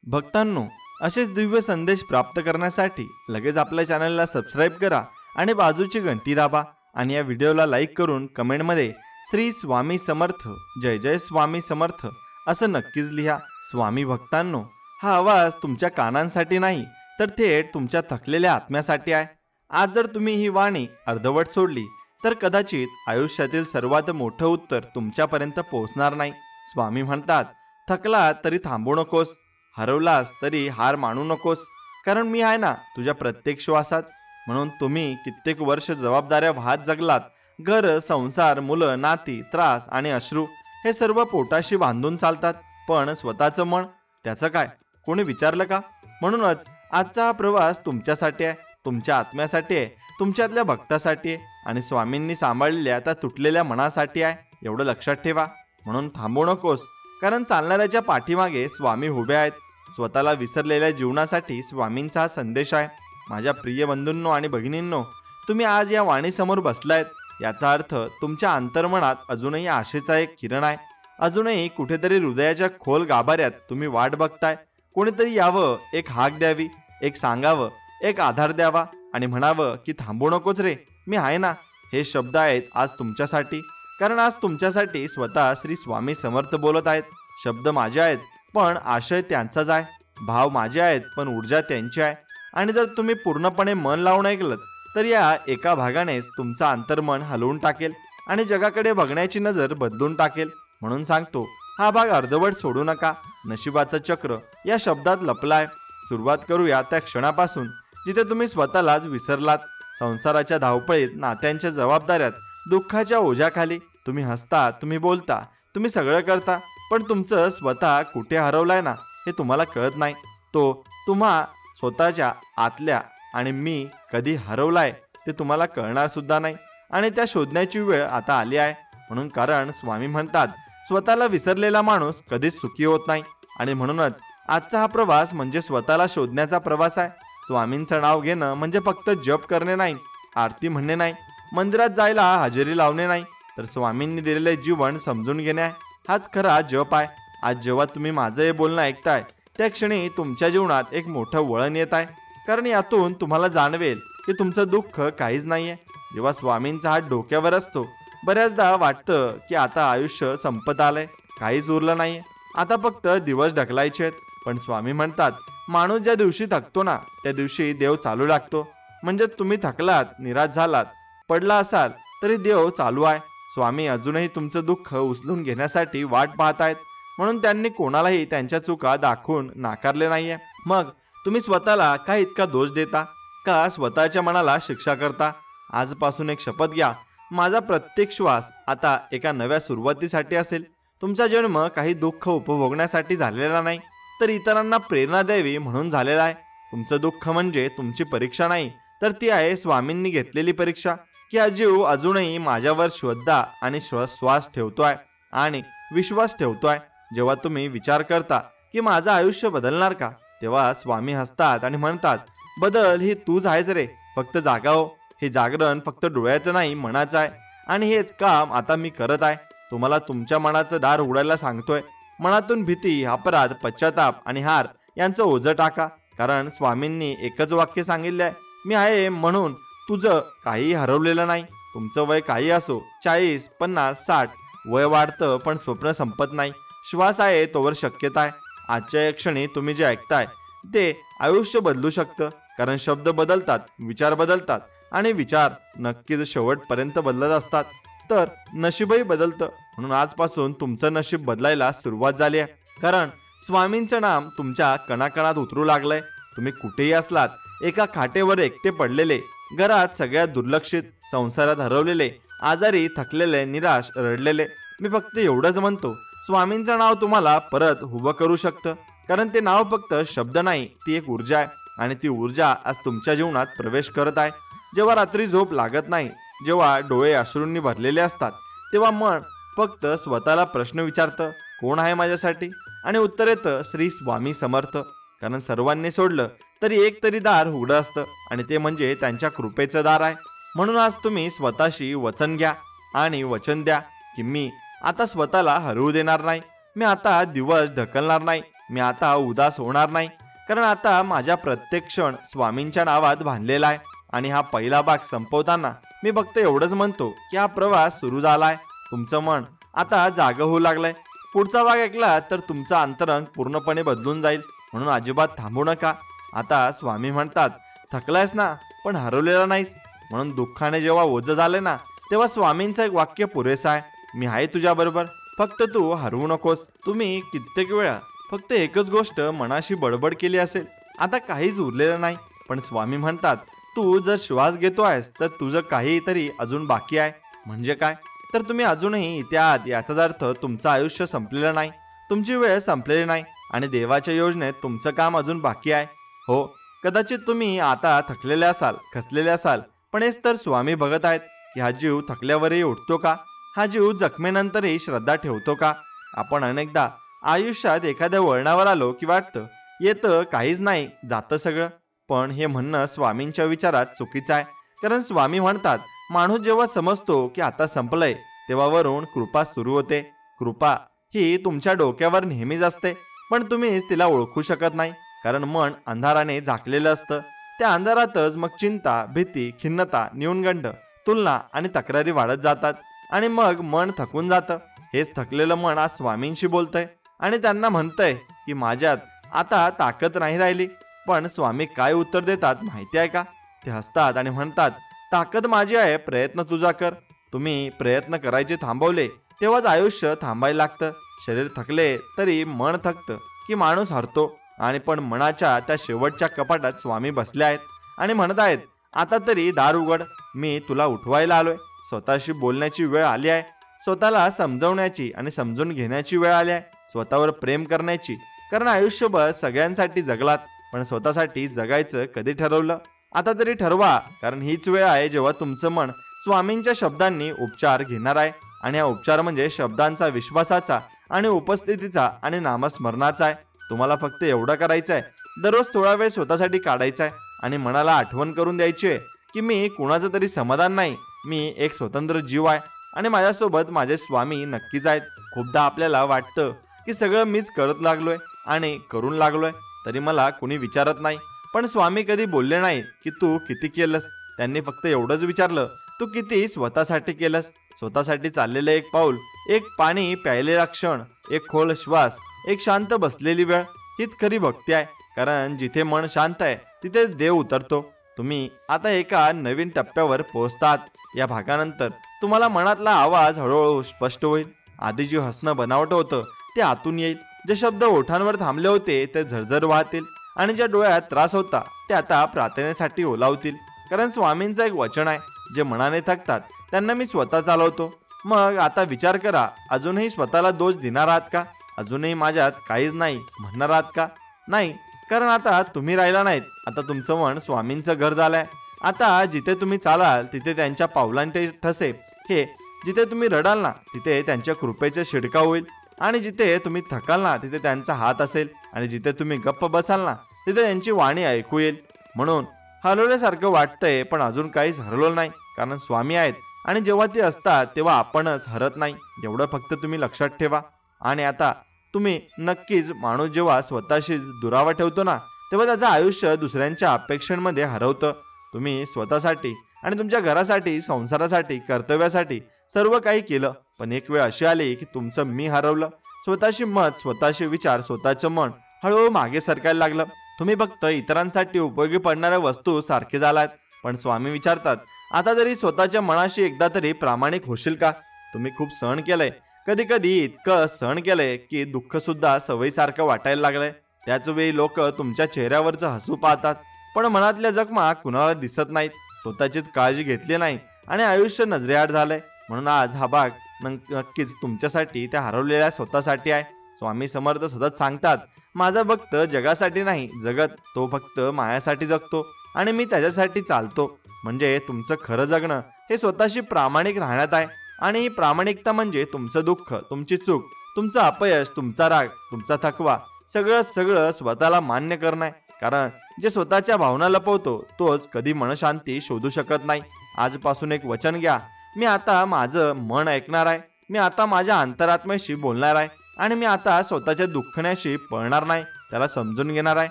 भक्तांनो, असेच दिव्य संदेश प्राप्त करण्यासाठी लगेच आपल्या चॅनलला सबस्क्राईब करा आणि बाजूची घंटी दाबा आणि या व्हिडिओला लाईक करून कमेंटमध्ये श्री स्वामी समर्थ, जय जय स्वामी समर्थ असं नक्कीच लिहा। स्वामी भक्तांनो, हा आवाज तुमच्या कानांसाठी नाही तर थेट तुमच्या थकलेल्या आत्म्यासाठी आहे। आज जर तुम्ही ही वाणी अर्धवट सोडली तर कदाचित आयुष्यातील सर्वात मोठं उत्तर तुमच्यापर्यंत पोहोचणार नाही। स्वामी म्हणतात, थकला तरी थांबू नकोस, हरवलास तरी हार मानू नकोस, कारण मी आहे ना तुझ्या प्रत्येक श्वासात। म्हणून तुम्ही कित्येक वर्ष जबाबदाऱ्या वाहत जगलात। घर, संसार, मुलं, नाती, त्रास आणि अश्रू हे सर्व पोटाशी बांधून चालतात, पण स्वतःचं मन, त्याचं काय? कोणी विचारलं का? म्हणूनच आजचा हा प्रवास तुमच्यासाठी आहे, तुमच्या आत्म्यासाठी आहे, तुमच्यातल्या भक्तासाठी आहे आणि स्वामींनी सांभाळलेल्या त्या तुटलेल्या मनासाठी आहे, एवढं लक्षात ठेवा। म्हणून थांबू नकोस, कारण चालणाऱ्याच्या पाठीमागे स्वामी उभे आहेत। स्वतःला विसरलेल्या जीवनासाठी स्वामींचा हा संदेश आहे। माझ्या प्रिय बंधूंनो आणि भगिनींनो, तुम्ही आज या वाणीसमोर बसलायत, याचा अर्थ तुमच्या अंतर्मनात अजूनही आशेचा एक किरण आहे। अजूनही कुठेतरी हृदयाच्या खोल गाभाऱ्यात तुम्ही वाट बघताय, कोणीतरी यावं, एक हाक द्यावी, एक सांगावं, एक आधार द्यावा आणि म्हणावं की थांबू नकोच रे, मी आहे ना। हे शब्द आहेत आज तुमच्यासाठी, कारण आज तुमच्यासाठी स्वतः श्री स्वामी समर्थ बोलत आहेत। शब्द माझे आहेत पण आशय त्यांचाच आहे, भाव माझे आहेत पण ऊर्जा त्यांची आहे। आणि जर तुम्ही पूर्णपणे मन लावून ऐकलं तर या एका भागानेच तुमचं अंतर्मन हलवून टाकेल आणि जगाकडे बघण्याची नजर बदलून टाकेल। म्हणून सांगतो, हा भाग अर्धवट सोडू नका। नशिबाचं चक्र या शब्दात लपलाय। सुरुवात करूया त्या क्षणापासून जिथे तुम्ही स्वतःलाच विसरलात। संसाराच्या धावपळीत, नात्यांच्या जबाबदाऱ्यात, दुःखाच्या ओझ्याखाली तुम्ही हसता, तुम्ही बोलता, तुम्ही सगळं करता, पण तुमचं स्वतः कुठे हरवलाय ना हे तुम्हाला कळत नाही। तो तुम्हा स्वतःच्या आतल्या आणि मी कधी हरवलाय ते तुम्हाला कळणार सुद्धा नाही आणि त्या शोधण्याची वेळ आता आली आहे। म्हणून कारण स्वामी म्हणतात, स्वतःला विसरलेला माणूस कधीच सुखी होत नाही आणि म्हणूनच आजचा हा प्रवास म्हणजे स्वतःला शोधण्याचा प्रवास आहे। स्वामींचं नाव घेणं म्हणजे फक्त जप करणे नाही, आरती म्हणणे नाही, मंदिरात जायला हजेरी लावणे नाही, तर स्वामींनी दिलेले जीवन समजून घेणे आहे। हाच खरा जप आहे। आज जेव्हा तुम्ही माझं हे बोलणं ऐकताय त्या क्षणी तुमच्या जीवनात एक मोठं वळण येत आहे, कारण यातून तुम्हाला जाणवेल की तुमचं दुःख काहीच नाहीये। जेव्हा स्वामींचा हात डोक्यावर असतो, बऱ्याचदा वाटतं की आता आयुष्य संपत आलंय, काहीच उरलं नाहीये, आता फक्त दिवस ढकलायचे आहेत। पण स्वामी म्हणतात, माणूस ज्या दिवशी थकतो ना त्या दिवशी देव चालू लागतो। म्हणजे तुम्ही थकलात, निराश झालात, पडला असाल तरी देव चालू आहे। स्वामी अजूनही तुमचं दुःख उचलून घेण्यासाठी वाट पाहत आहेत, म्हणून त्यांनी कोणालाही त्यांच्या चुका दाखवून नाकारले नाहीये। मग तुम्ही स्वतःला का इतका दोष देता, का स्वतःच्या मनाला शिक्षा करता? आजपासून एक शपथ घ्या, माझा प्रत्येक श्वास आता एका नव्या सुरुवातीसाठी असेल। तुमचा जन्म काही दुःख उपभोगण्यासाठी झालेला नाही, तर इतरांना प्रेरणा द्यावी म्हणून झालेला आहे। तुमचं दुःख म्हणजे तुमची परीक्षा नाही, तर ती आहे स्वामींनी घेतलेली परीक्षा, की हा जीव अजूनही माझ्यावर श्रद्धा आणि श्वास ठेवतोय आणि विश्वास ठेवतोय। जेव्हा तुम्ही विचार करता की माझं आयुष्य बदलणार का, तेव्हा स्वामी हसतात आणि म्हणतात, बदल ही तूच आहेस रे, फक्त जागा हो। हे जागरण फक्त डोळ्याचं नाही, मनाचं आहे आणि हेच काम आता मी करत आहे। तुम्हाला तुमच्या मनाचं दार उघडायला सांगतोय। मनातून भीती, अपराध, पश्चाताप आणि हार यांचं ओझं टाका, कारण स्वामींनी एकच वाक्य सांगितलंय, मी आहे म्हणून तुझं काही हरवलेलं नाही। तुमचं वय काही असो, 40, 50, 60, वय वाढतं पण स्वप्न संपत नाही। श्वास आहे तोवर शक्यता आहे। आजच्या या क्षणी तुम्ही जे ऐकताय ते आयुष्य बदलू शकतं, कारण शब्द बदलतात, विचार बदलतात आणि विचार नक्कीच शेवटपर्यंत बदलत असतात, तर नशीबही बदलतं। म्हणून आजपासून तुमचं नशीब बदलायला सुरुवात झाली आहे, कारण स्वामींचं नाम तुमच्या कणाकणात उतरू लागलंय। तुम्ही कुठेही असलात, एका खाटेवर एकटे पडलेले, घरात सगळ्यात दुर्लक्षित, संसारात हरवलेले, आजारी, थकलेले, निराश, रडलेले, मी फक्त एवढंच म्हणतो, स्वामींचं नाव तुम्हाला परत उभं करू शकतं, कारण ते नाव फक्त शब्द नाही, ती एक ऊर्जा आहे आणि ती ऊर्जा आज तुमच्या जीवनात प्रवेश करत आहे। जेव्हा रात्री झोप लागत नाही, जेव्हा डोळे अश्रूंनी भरलेले असतात, तेव्हा मन फक्त स्वतःला प्रश्न विचारतं, कोण आहे माझ्यासाठी? आणि उत्तर येतं, श्री स्वामी समर्थ। कारण सर्वांनी सोडलं तरी एक तरी दार उघडं असतं आणि ते म्हणजे त्यांच्या कृपेचं दार आहे। म्हणून आज तुम्ही स्वतःशी वचन घ्या आणि वचन द्या की मी आता स्वतःला हरवू देणार नाही, मी आता दिवस ढकलणार नाही, मी आता उदास होणार नाही, कारण आता माझा प्रत्येक क्षण स्वामींच्या नावात बांधलेला आहे. आणि हा पहिला भाग संपवताना मी फक्त एवढंच म्हणतो की हा प्रवास सुरू झालाय. तुमचं मन आता जागं होऊ लागलंय. पुढचा भाग ऐकला तर तुमचा अंतरंग पूर्णपणे बदलून जाईल, म्हणून अजिबात थांबू नका. आता स्वामी म्हणतात, थकलायस ना, पण हरवलेला नाहीस. म्हणून दुःखाने जेव्हा ओझं झाले ना, तेव्हा स्वामींचं एक वाक्य पुरेसं आहे, मी आहे तुझ्या बरोबर, फक्त तू हरवू नकोस. तुम्ही कित्येक वेळा फक्त एकच गोष्ट मनाशी बडबड केली असेल, आता काहीच उरलेलं नाही. पण स्वामी म्हणतात, तू जर श्वास घेतो आहेस तर तुझं काहीतरी अजून बाकी आहे. म्हणजे काय, तर तुम्ही अजूनही इथे आहात. याचाच अर्थ तुमचं आयुष्य संपलेलं नाही, तुमची वेळ संपलेली नाही आणि देवाच्या योजनेत तुमचं काम अजून बाकी आहे. हो, कदाचित तुम्ही आता थकलेले असाल, खचलेले असाल, पण हेच तर स्वामी बघत आहेत की हा जीव थकल्यावरही उठतो का, हा जीव जखमेनंतरही श्रद्धा ठेवतो का. आपण अनेकदा आयुष्यात एखाद्या वळणावर आलो की वाटतं येतं काहीच नाही, जातं सगळं. पण हे म्हणणं स्वामींच्या विचारात चुकीचं आहे. कारण स्वामी म्हणतात, माणूस जेव्हा समजतो की आता संपलंय, तेव्हा वरून कृपा सुरू होते. कृपा ही तुमच्या डोक्यावर नेहमीच असते, पण तुम्हीच तिला ओळखू शकत नाही, कारण मन अंधाराने झाकलेलं असतं. त्या अंधारातच मग चिंता, भीती, खिन्नता, न्यूनगंड, तुलना आणि तक्रारी वाढत जातात आणि मग मन थकून जातं. हेच थकलेलं मन आज स्वामींशी बोलतंय आणि त्यांना म्हणतंय की माझ्यात आता ताकद नाही राहिली. पण स्वामी काय उत्तर देतात माहिती आहे का? ते हसतात आणि म्हणतात, ताकद माझी आहे, प्रयत्न तुझा कर. तुम्ही प्रयत्न करायचे थांबवले तेव्हाच आयुष्य थांबायला लागतं. शरीर थकले तरी मन थकतं की माणूस हरतो. आणि पण मनाच्या त्या शेवटच्या कपाटात स्वामी बसले आहेत आणि म्हणत आहेत, आता तरी दार उघड, मी तुला उठवायला आलोय. स्वतःशी बोलण्याची वेळ आली आहे, स्वतःला समजवण्याची आणि समजून घेण्याची वेळ आली आहे, स्वतःवर प्रेम करण्याची. कारण आयुष्यभर सगळ्यांसाठी जगलात, पण स्वतःसाठी जगायचं कधी ठरवलं? आता तरी ठरवा, कारण हीच वेळ आहे जेव्हा तुमचं मन स्वामींच्या शब्दांनी उपचार घेणार आहे. आणि हा उपचार म्हणजे शब्दांचा, विश्वासाचा आणि उपस्थितीचा आणि नामस्मरणाचा आहे. तुम्हाला फक्त एवढं करायचं आहे, दररोज थोडा वेळ स्वतःसाठी काढायचा आहे आणि मनाला आठवण करून द्यायची आहे की मी कुणाचं तरी समाधान नाही, मी एक स्वतंत्र जीव आहे आणि माझ्यासोबत माझे स्वामी नक्कीच आहेत. खूपदा आपल्याला वाटतं की सगळं मीच करत लागलोय आणि करून लागलोय, तरी मला कुणी विचारत नाही. पण स्वामी कधी बोलले नाही की तू किती केलंस. त्यांनी फक्त एवढंच विचारलं, तू किती स्वतःसाठी केलंस. स्वतःसाठी चाललेलं एक पाऊल, एक पाणी प्यायलेला क्षण, एक खोल श्वास, एक शांत बसलेली वेळ, हीच खरी भक्ती आहे. कारण जिथे मन शांत आहे तिथेच देव उतरतो. तुम्ही आता एका नवीन टप्प्यावर पोहोचतात. या भागानंतर तुम्हाला मनातला आवाज हळूहळू स्पष्ट होईल. आधी जे हसणं बनावट होतं ते आतून येईल. जे शब्द ओठांवर थांबले होते ते झरझर वाहतील आणि ज्या डोळ्यात त्रास होता ते आता प्रार्थनेसाठी ओलावतील. कारण स्वामींचं एक वचन आहे, जे मनाने थकतात त्यांना मी स्वतः चालवतो. मग आता विचार करा, अजूनही स्वतःला दोष देणार आहात का? अजूनही माझ्यात काहीच नाही म्हणणार आहात का? नाही, कारण आता तुम्ही राहिला नाहीत. आता तुमचं मन स्वामींचं घर झालंय. आता जिथे तुम्ही चालाल तिथे त्यांच्या पावलांचे ठसे, हे जिथे तुम्ही रडाल ना तिथे त्यांच्या कृपेचे शिडकाव होईल आणि जिथे तुम्ही थकाल ना तिथे त्यांचा हात असेल आणि जिथे तुम्ही गप्प बसाल ना तिथे त्यांची वाणी ऐकू येईल. म्हणून हरवल्यासारखं वाटतंय, पण अजून काहीच हरवलं नाही, कारण स्वामी आहेत आणि जेव्हा ते असतात तेव्हा आपणच हरत नाही. एवढं फक्त तुम्ही लक्षात ठेवा. आणि आता तुम्ही नक्कीच, माणूस जेव्हा स्वतःशी दुरावा ठेवतो ना तेव्हा त्याचं आयुष्य दुसऱ्यांच्या अपेक्षांमध्ये हरवतं. तुम्ही स्वतःसाठी आणि तुमच्या घरासाठी, संसारासाठी, कर्तव्यासाठी सर्व काही केलं, पण एक वेळ अशी आली की तुमचं मी हरवलं. स्वतःशी मत, स्वतःशी विचार, स्वतःचं मन हळूहळू मागे सरकायला लागलं. तुम्ही फक्त इतरांसाठी उपयोगी पडणाऱ्या वस्तू सारखे झालात. पण स्वामी विचारतात, आता तरी स्वतःच्या मनाशी एकदा तरी प्रामाणिक होशील का? तुम्ही खूप सहन केलंय, कधी कधी इतकं सहन केलंय की दुःख सुद्धा सवयीसारखं वाटायला लागलंय. त्याच वेळी लोक तुमच्या चेहऱ्यावरचं हसू पाहतात, पण मनातल्या जखमा कुणाला दिसत नाहीत. स्वतःचीच काळजी घेतली नाही आणि आयुष्य नजरेआड झालंय. म्हणून आज हा भाग नक्कीच तुमच्यासाठी, त्या हरवलेल्या स्वतःसाठी आहे. स्वामी समर्थ सतत सांगतात, माझा भक्त जगासाठी नाही जगत, तो फक्त मायासाठी जगतो आणि मी त्याच्यासाठी चालतो. म्हणजे तुमचं खरं जगणं हे स्वतःशी प्रामाणिक राहण्यात आहे. आणि ही प्रामाणिकता म्हणजे तुमचं दुःख, तुमची चूक, तुमचं अपयश, तुमचा राग, तुमचा थकवा, सगळं स्वतःला मान्य करणं आहे. कारण जे स्वतःच्या भावना लपवतो तोच कधी मनशांती शोधू शकत नाही. आजपासून एक वचन घ्या, मी आता माझं मन ऐकणार आहे, मी आता माझ्या अंतरात्म्याशी बोलणार आहे आणि मी आता स्वतःच्या दुःखण्याशी पळणार नाही. त्याला समजून घेणार आहे.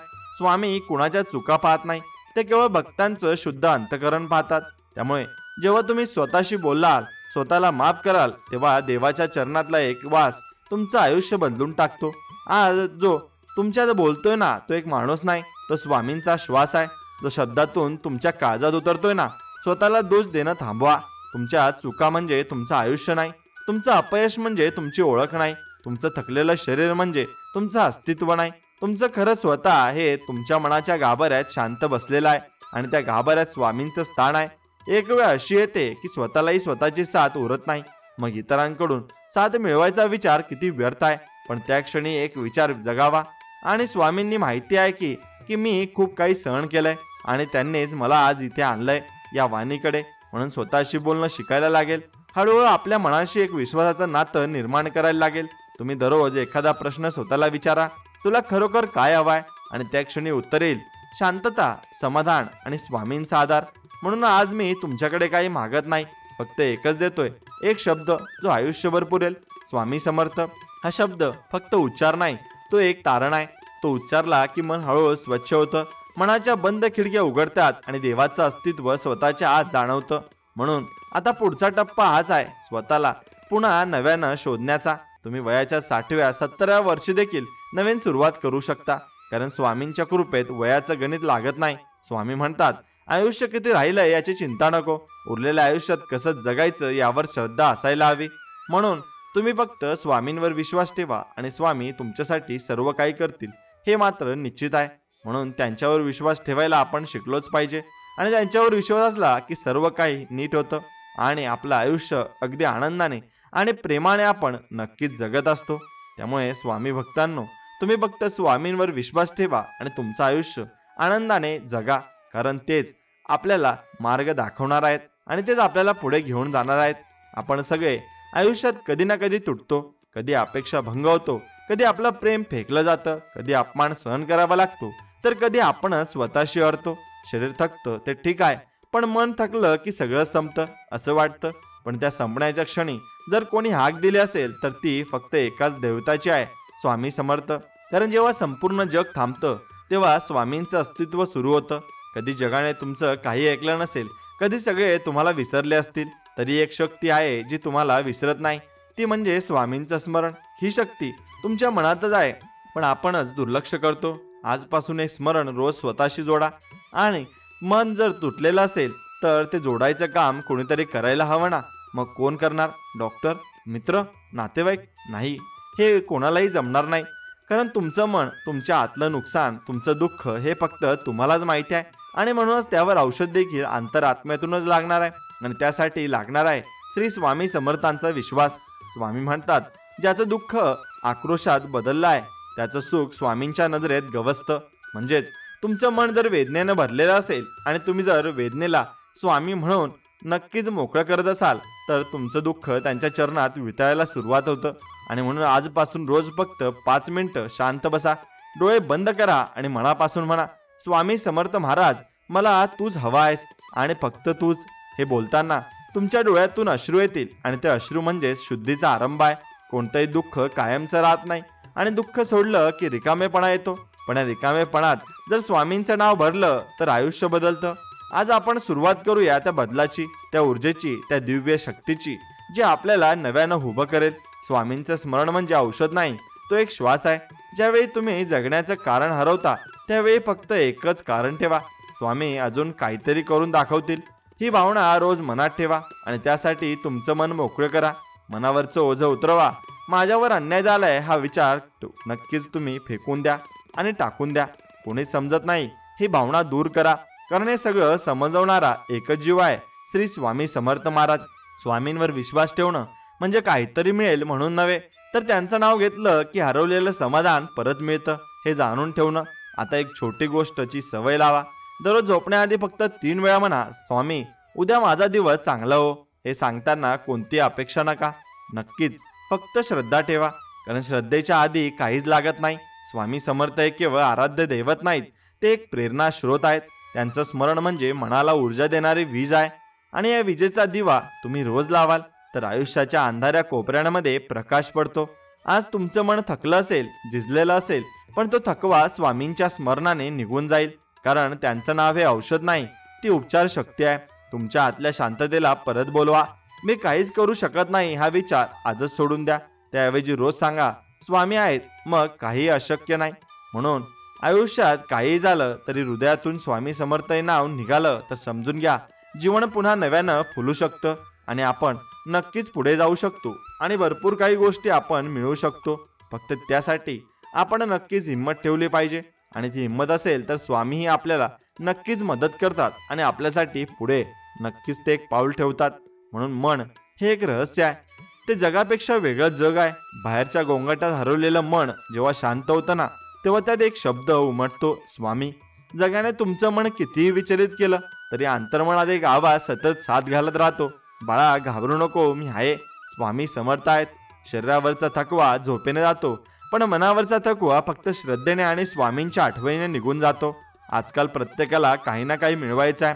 स्वामी कुणाच्या चुका पाहत नाही, ते केवळ भक्तांचं शुद्ध अंतकरण पाहतात. त्यामुळे जेव्हा तुम्ही स्वतःशी बोलाल, स्वतःला माफ कराल, तेव्हा देवाच्या चरणातला एक वास तुमचं आयुष्य बदलून टाकतो. आज जो तुमच्यात बोलतोय ना, तो एक माणूस नाही, तो स्वामींचा श्वास आहे. जो शब्दातून तुमच्या काळजात उतरतोय ना, स्वतःला दोष देणं थांबवा. तुमच्या चुका म्हणजे तुमचं आयुष्य नाही, तुमचं अपयश म्हणजे तुमची ओळख नाही, तुमचं थकलेलं शरीर म्हणजे तुमचं अस्तित्व नाही. तुमचं खरं स्वतः हे तुमच्या मनाच्या गाभाऱ्यात शांत बसलेलं आहे आणि त्या गाभाऱ्यात स्वामींचं स्थान आहे. एक वेळ अशी येते की स्वतःलाही स्वतःची साथ उरत नाही, मग इतरांकडून साथ मिळवायचा विचार किती व्यर्थ आहे. पण त्या क्षणी एक विचार जगावा आणि स्वामींनी माहिती आहे की मी खूप काही सहन केलंय आणि त्यांनीच मला आज इथे आणलंय या वाणीकडे. म्हणून स्वतःशी बोलणं शिकायला लागेल. हळूहळू आपल्या मनाशी एक विश्वासाचं नातं निर्माण करायला लागेल. तुम्ही दररोज एखादा प्रश्न स्वतःला विचारा, तुला खरोखर काय हवाय, आणि त्या क्षणी उत्तर येईल शांतता, समाधान आणि स्वामींचा आधार. म्हणून आज मी तुमच्याकडे काही मागत नाही, फक्त एकच देतोय, एक शब्द जो आयुष्यभर पुरेल. स्वामी समर्थ हा शब्द फक्त उच्चार नाही, तो एक तारण आहे. तो उच्चारला की मन हळूहळू स्वच्छ होतं, मनाच्या बंद खिडक्या उघडतात आणि देवाचं अस्तित्व स्वतःच्या आत जाणवतं. म्हणून आता पुढचा टप्पा हाच आहे, स्वतःला पुन्हा नव्यानं शोधण्याचा. तुम्ही वयाच्या 60व्या 70व्या वर्षी देखील नवीन सुरुवात करू शकता, कारण स्वामींच्या कृपेत वयाचं गणित लागत नाही. स्वामी म्हणतात, आयुष्य किती राहिलंय याची चिंता नको, उरलेल्या आयुष्यात कसं जगायचं यावर श्रद्धा असायला हवी. म्हणून तुम्ही फक्त स्वामींवर विश्वास ठेवा आणि स्वामी तुमच्यासाठी सर्व काही करतील, हे मात्र निश्चित आहे. म्हणून त्यांच्यावर विश्वास ठेवायला आपण शिकलोच पाहिजे आणि त्यांच्यावर विश्वास असला की सर्व काही नीट होतं आणि आपलं आयुष्य अगदी आनंदाने आणि प्रेमाने आपण नक्कीच जगत असतो. त्यामुळे स्वामी भक्तांनो, तुम्ही फक्त स्वामींवर विश्वास ठेवा आणि तुमचं आयुष्य आनंदाने जगा, कारण तेच आपल्याला मार्ग दाखवणार आहेत आणि तेच आपल्याला पुढे घेऊन जाणार आहेत. आपण सगळे आयुष्यात कधी ना कधी तुटतो, कधी अपेक्षा भंग होतो, कधी आपलं प्रेम फेकलं जातं, कधी अपमान सहन करावा लागतो, तर कधी आपणच स्वतःशी अडतो. शरीर थकतं ते ठीक आहे, पण मन थकलं की सगळं संपतं असं वाटतं. पण त्या संपण्याच्या क्षणी जर कोणी हाक दिली असेल तर ती फक्त एकाच देवताची आहे, स्वामी समर्थ. कारण जेव्हा संपूर्ण जग थांबतं तेव्हा स्वामींचं अस्तित्व सुरू होतं. कधी जगाने तुमचं काही ऐकलं नसेल, कधी सगळे तुम्हाला विसरले असतील, तरी एक शक्ती आहे जी तुम्हाला विसरत नाही, ती म्हणजे स्वामींचं स्मरण. ही शक्ती तुमच्या मनातच आहे, पण आपणच दुर्लक्ष करतो. आजपासून हे स्मरण रोज स्वतःशी जोडा. आणि मन जर तुटलेलं असेल तर ते जोडायचं काम कोणीतरी करायला हवं ना. मग कोण करणार? डॉक्टर, मित्र, नातेवाईक? नाही, हे कोणालाही जमणार नाही. कारण तुमचं मन, तुमच्या आतलं नुकसान, तुमचं दुःख हे फक्त तुम्हालाच माहिती आहे आणि म्हणूनच त्यावर औषध देखील अंतरात्म्यातूनच लागणार आहे. आणि त्यासाठी लागणार आहे श्री स्वामी समर्थांचा विश्वास. स्वामी म्हणतात, ज्याचं दुःख आक्रोशात बदललं आहे त्याचं सुख स्वामींच्या नजरेत गवसतं. म्हणजेच तुमचं मन जर वेदनेनं भरलेलं असेल आणि तुम्ही जर वेदनेला स्वामी म्हणून नक्कीच मोकळं करत असाल तर तुमचं दुःख त्यांच्या चरणात वितळायला सुरुवात होतं. आणि म्हणून आजपासून रोज फक्त 5 मिनिटं शांत बसा, डोळे बंद करा आणि मनापासून म्हणा, स्वामी समर्थ महाराज, मला तूच हवा आहेस आणि फक्त तूच. हे बोलताना तुमच्या डोळ्यातून अश्रू येतील आणि ते अश्रू म्हणजे शुद्धीचा आरंभ आहे. कोणतंही दुःख कायमचं राहत नाही आणि दुःख सोडलं की रिकामेपणा येतो, पण या रिकामेपणात जर स्वामींचं नाव भरलं तर आयुष्य बदलतं. आज आपण सुरुवात करूया त्या बदलाची, त्या ऊर्जेची, त्या दिव्य शक्तीची, जी आपल्याला नव्यानं उभं करेल. स्वामींचं स्मरण म्हणजे औषध नाही, तो एक श्वास आहे. ज्यावेळी तुम्ही जगण्याचं कारण हरवता त्यावेळी फक्त एकच कारण ठेवा, स्वामी अजून काहीतरी करून दाखवतील. ही भावना रोज मनात ठेवा आणि त्यासाठी तुमचं मन मोकळं करा. मनावरचं ओझं उतरवा. माझ्यावर अन्याय झालाय हा विचार नक्कीच तुम्ही फेकून द्या आणि टाकून द्या. कोणी समजत नाही ही भावना दूर करा, कारण हे सगळं समजवणारा एकच जीव आहे, श्री स्वामी समर्थ महाराज. स्वामींवर विश्वास ठेवणं म्हणजे काहीतरी मिळेल म्हणून नव्हे, तर त्यांचं नाव घेतलं की हरवलेलं समाधान परत मिळतं हे जाणून ठेवणं. आता एक छोटी गोष्टची सवय लावा. दररोज झोपण्याआधी फक्त 3 वेळा म्हणा, स्वामी उद्या माझा दिवस चांगला हो. हे सांगताना कोणती अपेक्षा नका, नक्कीच फक्त श्रद्धा ठेवा, कारण श्रद्धेच्या आधी काहीच लागत नाही. स्वामी समर्थ हे केवळ आराध्य दैवत नाहीत, ते एक प्रेरणा स्रोत आहेत. त्यांचं स्मरण म्हणजे मनाला ऊर्जा देणारी वीज आहे आणि या विजेचा दिवा तुम्ही रोज लावाल तर आयुष्याच्या अंधाऱ्या कोपऱ्यांमध्ये प्रकाश पडतो. आज तुमचं मन थकलं असेल, झिजलेलं असेल, पण तो थकवा स्वामींच्या स्मरणाने निघून जाईल. कारण त्यांचं नाव हे औषध नाही, ती उपचार शक्ती आहे. तुमच्या आतल्या शांततेला परत बोलवा. मी काहीच करू शकत नाही हा विचार आजच सोडून द्या. त्याऐवजी रोज सांगा, स्वामी आहेत, मग काही अशक्य नाही. म्हणून आयुष्यात काही झालं तरी हृदयातून स्वामी समर्थ हे नाव निघालं तर समजून घ्या, जीवन पुन्हा नव्यानं फुलू शकतं आणि आपण नक्कीच पुढे जाऊ शकतो आणि भरपूर काही गोष्टी आपण मिळवू शकतो. फक्त त्यासाठी आपण नक्कीच हिंमत ठेवली पाहिजे आणि ती हिंमत असेल तर स्वामीही आपल्याला नक्कीच मदत करतात आणि आपल्यासाठी पुढे नक्कीच ते एक पाऊल ठेवतात. म्हणून मन हे एक रहस्य आहे, ते जगापेक्षा वेगळं जग आहे. बाहेरच्या गोंगाटात हरवलेलं मन जेव्हा शांत होतं ना, तेव्हा त्यात एक शब्द उमटतो, स्वामी. जगाने तुमचं मन कितीही विचलित केलं तरी अंतर्मनात एक आवाज सतत साथ घालत राहतो, बाळा घाबरू नको, मी आहे, स्वामी समर्थ आहेत. शरीरावरचा थकवा झोपेने जातो, पण मनावरचा थकवा फक्त श्रद्धेने आणि स्वामींच्या आठवणीने निघून जातो. आजकाल प्रत्येकाला काही ना काही मिळवायचं आहे,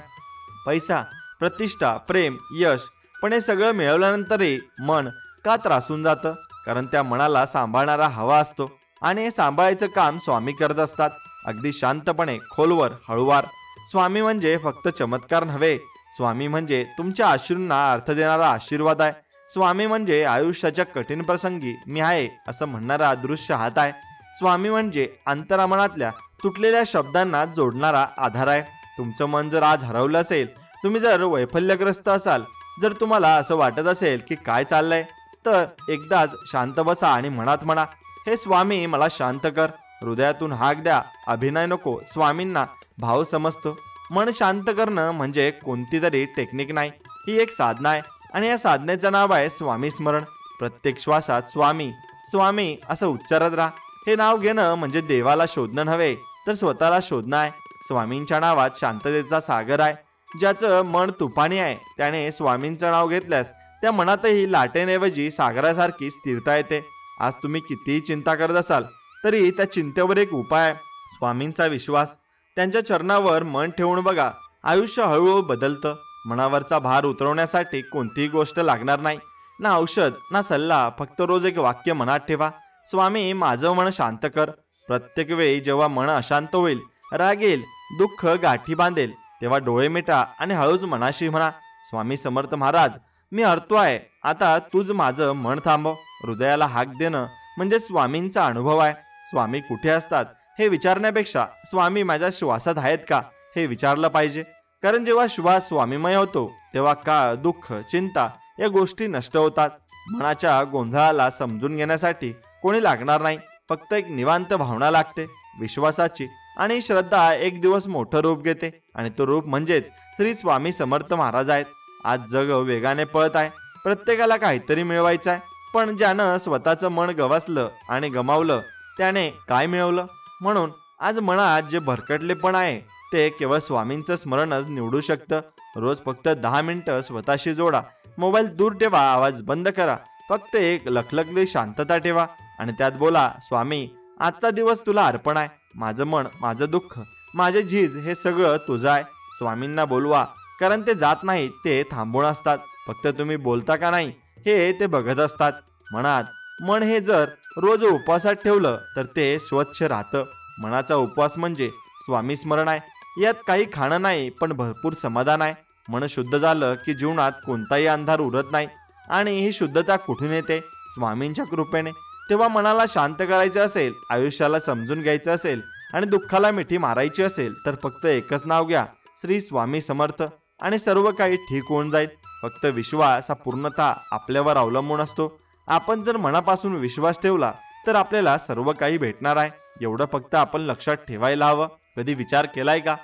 पैसा, प्रतिष्ठा, प्रेम, यश. पण हे सगळं मिळवल्यानंतरही मन का त्रासून जातं? कारण त्या मनाला सांभाळणारा हवा असतो आणि हे सांभाळायचं काम स्वामी करत असतात, अगदी शांतपणे, खोलवर, हळूवार. स्वामी म्हणजे फक्त चमत्कार नव्हे, स्वामी म्हणजे तुमच्या अश्रूंना अर्थ देणारा आशीर्वाद आहे. स्वामी म्हणजे आयुष्याच्या कठीण प्रसंगी मी आहे असं म्हणणारा अदृश्य हात आहे. स्वामी म्हणजे अंतरामनातल्या तुटलेल्या शब्दांना जोडणारा आधार आहे. तुमचं मन जर आज हरवलं असेल, तुम्ही जर वैफल्यग्रस्त असाल, जर तुम्हाला असं वाटत असेल की काय चाललंय, तर एकदाच शांत बसा आणि मनात म्हणा, हे स्वामी मला शांत कर. हृदयातून हाक द्या, अभिनय नको. स्वामींना भाव समजतो. मन शांत करणं म्हणजे कोणती तरी टेक्निक नाही, ही एक साधना आहे आणि या साधनेचं नाव आहे स्वामी स्मरण. प्रत्येक श्वासात स्वामी स्वामी असं उच्चारत राहा. हे नाव घेणं म्हणजे देवाला शोधणं नव्हे, तर स्वतःला शोधणं आहे. स्वामींच्या नावात शांततेचा सागर आहे. ज्याचं मन तुफानी आहे त्याने स्वामींचं नाव घेतल्यास त्या मनातही लाटेऐवजी सागरासारखी स्थिरता येते. आज तुम्ही कितीही चिंता करत असाल तरी त्या चिंतेवर एक उपाय आहे, स्वामींचा विश्वास. त्यांच्या चरणावर मन ठेवून बघा, आयुष्य हळूहळू बदलतं. मनावरचा भार उतरवण्यासाठी कोणतीही गोष्ट लागणार नाही, ना औषध ना सल्ला, फक्त रोज एक वाक्य मनात ठेवा, स्वामी माझं मन शांत कर. प्रत्येक वेळी जेव्हा मन अशांत होईल, राग येईल, दुःख गाठी बांधेल, तेव्हा डोळे मिटा आणि हळूच मनाशी म्हणा, स्वामी समर्थ महाराज, मी हरतो आहे, आता तूच माझं मन थांबव. हृदयाला हाक देणं म्हणजे स्वामींचा अनुभव आहे. स्वामी कुठे असतात हे विचारण्यापेक्षा स्वामी माझ्या श्वासात आहेत का हे विचारलं पाहिजे. कारण जेव्हा श्वास स्वामीमय होतो तेव्हा काळ, दुःख, चिंता या गोष्टी नष्ट होतात. मनाच्या गोंधळाला समजून घेण्यासाठी कोणी लागणार नाही, फक्त एक निवांत भावना लागते, विश्वासाची. आणि श्रद्धा एक दिवस मोठं रूप घेते आणि तो रूप म्हणजेच श्री स्वामी समर्थ महाराज आहेत. आज जग वेगाने पळत आहे, प्रत्येकाला काहीतरी मिळवायचं आहे, पण ज्यानं स्वतःचं मन गवसलं आणि गमावलं त्याने काय मिळवलं? म्हणून आज मनात जे भरकटलेपण आहे ते केवळ स्वामींचं स्मरणच निवडू शकतं. रोज फक्त 10 मिनिटं स्वतःशी जोडा. मोबाईल दूर ठेवा, आवाज बंद करा, फक्त एक लखलखली शांतता ठेवा आणि त्यात बोला, स्वामी आजचा दिवस तुला अर्पण आहे. माझं मन, माझं दुःख, माझे झीज हे सगळं तुझं आहे. स्वामींना बोलवा, कारण ते जात नाही, ते थांबून असतात. फक्त तुम्ही बोलता का नाही हे ते बघत असतात. मनात मन हे जर रोज उपवासात ठेवलं तर ते स्वच्छ राहतं. मनाचा उपवास म्हणजे स्वामी स्मरण आहे. यात काही खाणं नाही, पण भरपूर समाधान आहे. मन शुद्ध झालं की जीवनात कोणताही अंधार उरत नाही. आणि ही शुद्धता कुठून येते? स्वामींच्या कृपेने. तेव्हा मनाला शांत करायचं असेल, आयुष्याला समजून घ्यायचं असेल आणि दुःखाला मिठी मारायची असेल तर फक्त एकच नाव घ्या, श्री स्वामी समर्थ, आणि सर्व काही ठीक होऊन जाईल. फक्त विश्वास हा पूर्णतः आपल्यावर अवलंबून असतो. आपण जर मनापासून विश्वास ठेवला तर आपल्याला सर्व काही भेटणार आहे. एवढं फक्त आपण लक्षात ठेवायला हवं. कधी विचार केलाय का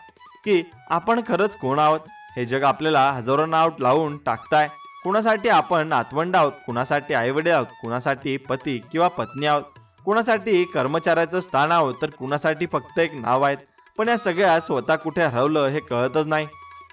की आपण खरंच कोण आहोत? हे जग आपल्याला हजारो नाव लावून टाकताय. कुणासाठी आपण नातवंड आहोत, कुणासाठी आईवडील आहोत, कुणासाठी पती किंवा पत्नी आहोत, कुणासाठी कर्मचाऱ्याचं स्थान आहोत, तर कुणासाठी फक्त एक नाव आहेत. पण या सगळ्यात स्वतः कुठे हरवलं हे कळतच नाही.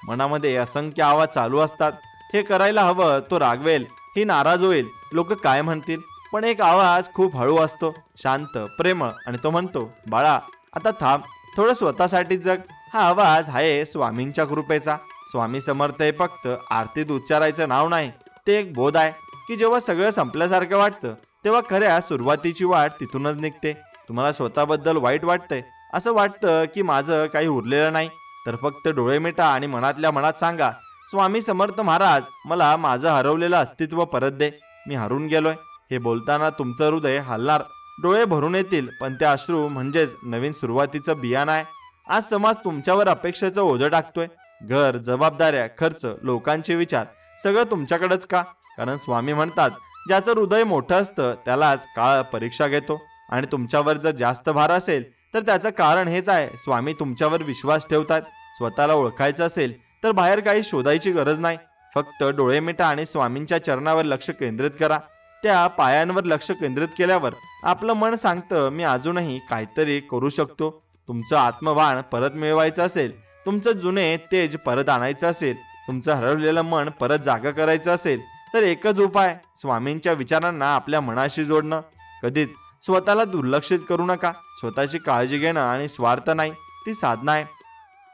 मनामध्ये असंख्य आवाज चालू असतात. हे करायला हवं, तो रागवेल, ही नाराज होईल, लोक काय म्हणतील. पण एक आवाज खूप हळू असतो, शांत, प्रेमळ, आणि तो म्हणतो, बाळा आता थांब, थोडं स्वतःसाठी जग. हा आवाज आहे स्वामींच्या कृपेचा. स्वामी समर्थ हे फक्त आरतीत उच्चारायचं नाव नाही, ते एक बोध आहे की जेव्हा सगळं संपल्यासारखं वाटतं तेव्हा खऱ्या सुरुवातीची वाट तिथूनच निघते. तुम्हाला स्वतःबद्दल वाईट वाटतंय, असं वाटतं की माझं काही उरलेलं नाही, तर फक्त डोळे मिटा आणि मनातल्या मनात सांगा, स्वामी समर्थ महाराज, मला माझं हरवलेलं अस्तित्व परत दे, मी हरून गेलोय. हे बोलताना तुमचं हृदय हलणार, डोळे भरून येतील, पण ते अश्रू म्हणजेच नवीन सुरुवातीचं बियाणं आहे. आज समाज तुमच्यावर अपेक्षेचं ओझं टाकतोय. घर, जबाबदाऱ्या, खर्च, लोकांचे विचार, सगळं तुमच्याकडेच का? कारण स्वामी म्हणतात, ज्याचं हृदय मोठं असतं त्यालाच काळ परीक्षा घेतो. आणि तुमच्यावर जर जास्त भार असेल तर त्याचं कारण हेच आहे, स्वामी तुमच्यावर विश्वास ठेवतात. स्वतःला ओळखायचं असेल तर बाहेर काही शोधायची गरज नाही. फक्त डोळे मिटा आणि स्वामींच्या चरणावर लक्ष केंद्रित करा. त्या पायांवर लक्ष केंद्रित केल्यावर आपलं मन सांगतं, मी अजूनही काहीतरी करू शकतो. तुमचं आत्मभान परत मिळवायचं असेल, तुमचं जुने तेज परत आणायचं असेल, तुमचं हरवलेलं मन परत जागं करायचं असेल, तर एकच उपाय, स्वामींच्या विचारांना आपल्या मनाशी जोडणं. कधीच स्वतःला दुर्लक्षित करू नका. स्वतःची काळजी घेणं आणि स्वार्थ नाही, ती साधना आहे.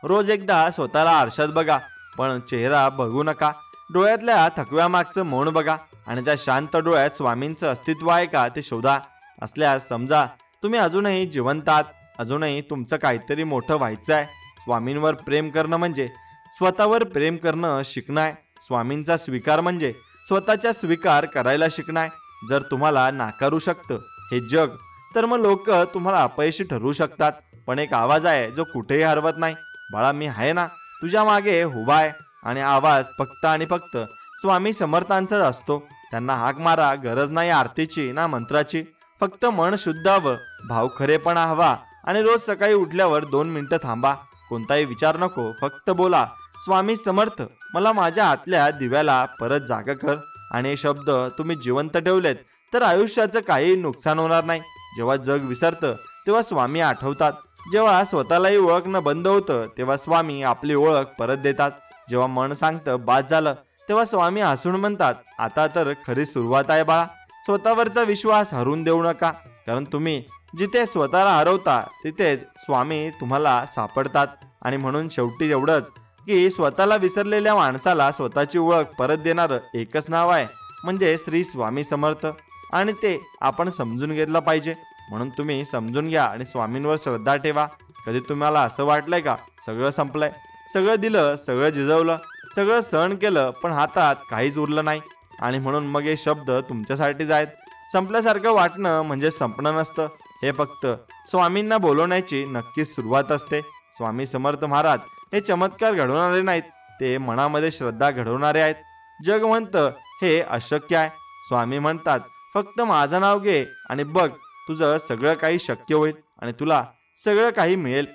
रोज एकदा स्वतःला आरशात बघा, पण चेहरा बघू नका. डोळ्यातल्या थकव्यामागचं मौन बघा आणि त्या शांत डोळ्यात स्वामींचं अस्तित्व आहे का ते शोधा. असल्यास समजा तुम्ही अजूनही जिवंत आहात, अजूनही तुमचं काहीतरी मोठं व्हायचं आहे. स्वामींवर प्रेम करणं म्हणजे स्वतःवर प्रेम करणं शिकणं आहे. स्वामींचा स्वीकार म्हणजे स्वतःचा स्वीकार करायला शिकणं आहे. जर तुम्हाला नाकारू शकतं हे जग, तर मग लोक तुम्हाला अपयशी ठरवू शकतात. पण एक आवाज आहे जो कुठेही हरवत नाही, बाळा मी आहे ना, तुझ्या मागे उभा आहे. आणि आवाज फक्त आणि फक्त स्वामी समर्थांचाच असतो. त्यांना हाक मारा, गरज नाही आरतीची ना मंत्राची, फक्त मन शुद्ध हवं, भाव खरेपणा हवा. आणि रोज सकाळी उठल्यावर 2 मिनिटं थांबा, कोणताही विचार नको, फक्त बोला, स्वामी समर्थ, मला माझ्या आतल्या दिव्याला परत जागा कर. आणि हे शब्द तुम्ही जिवंत ठेवलेत तर आयुष्याचं काही नुकसान होणार नाही. जेव्हा जग विसरतं तेव्हा स्वामी आठवतात. जेव्हा स्वतःलाही ओळखणं बंद होतं तेव्हा स्वामी आपली ओळख परत देतात. जेव्हा मन सांगतं बाद झालं, तेव्हा स्वामी हसून म्हणतात, आता तर खरी सुरुवात आहे बाळा. स्वतःवरचा विश्वास हरवून देऊ नका, कारण तुम्ही जिथे स्वतःला हरवता तिथेच स्वामी तुम्हाला सापडतात. आणि म्हणून शेवटी एवढंच की स्वतःला विसरलेल्या माणसाला स्वतःची ओळख परत देणारं एकच नाव आहे, म्हणजे श्री स्वामी समर्थ. आणि ते आपण समजून घेतलं पाहिजे. म्हणून तुम्ही समजून घ्या आणि स्वामींवर श्रद्धा ठेवा. कधी तुम्हाला असं वाटलंय का सगळं संपलंय, सगळं दिलं, सगळं जिजवलं, सगळं सहन केलं, पण हातात काहीच उरलं नाही? आणि म्हणून मग हे शब्द तुमच्यासाठीच आहेत. संपल्यासारखं वाटणं म्हणजे संपणं नसतं, हे फक्त स्वामींना बोलवण्याची नक्कीच सुरुवात असते. स्वामी समर्थ महाराज हे चमत्कार घडवणारे नाहीत, ते मनामध्ये श्रद्धा घडवणारे आहेत. जग म्हणतं हे अशक्य आहे, स्वामी म्हणतात फक्त माझं नाव घे आणि बघ, तुझं सगळं काही शक्य होईल आणि तुला सगळं काही मिळेल.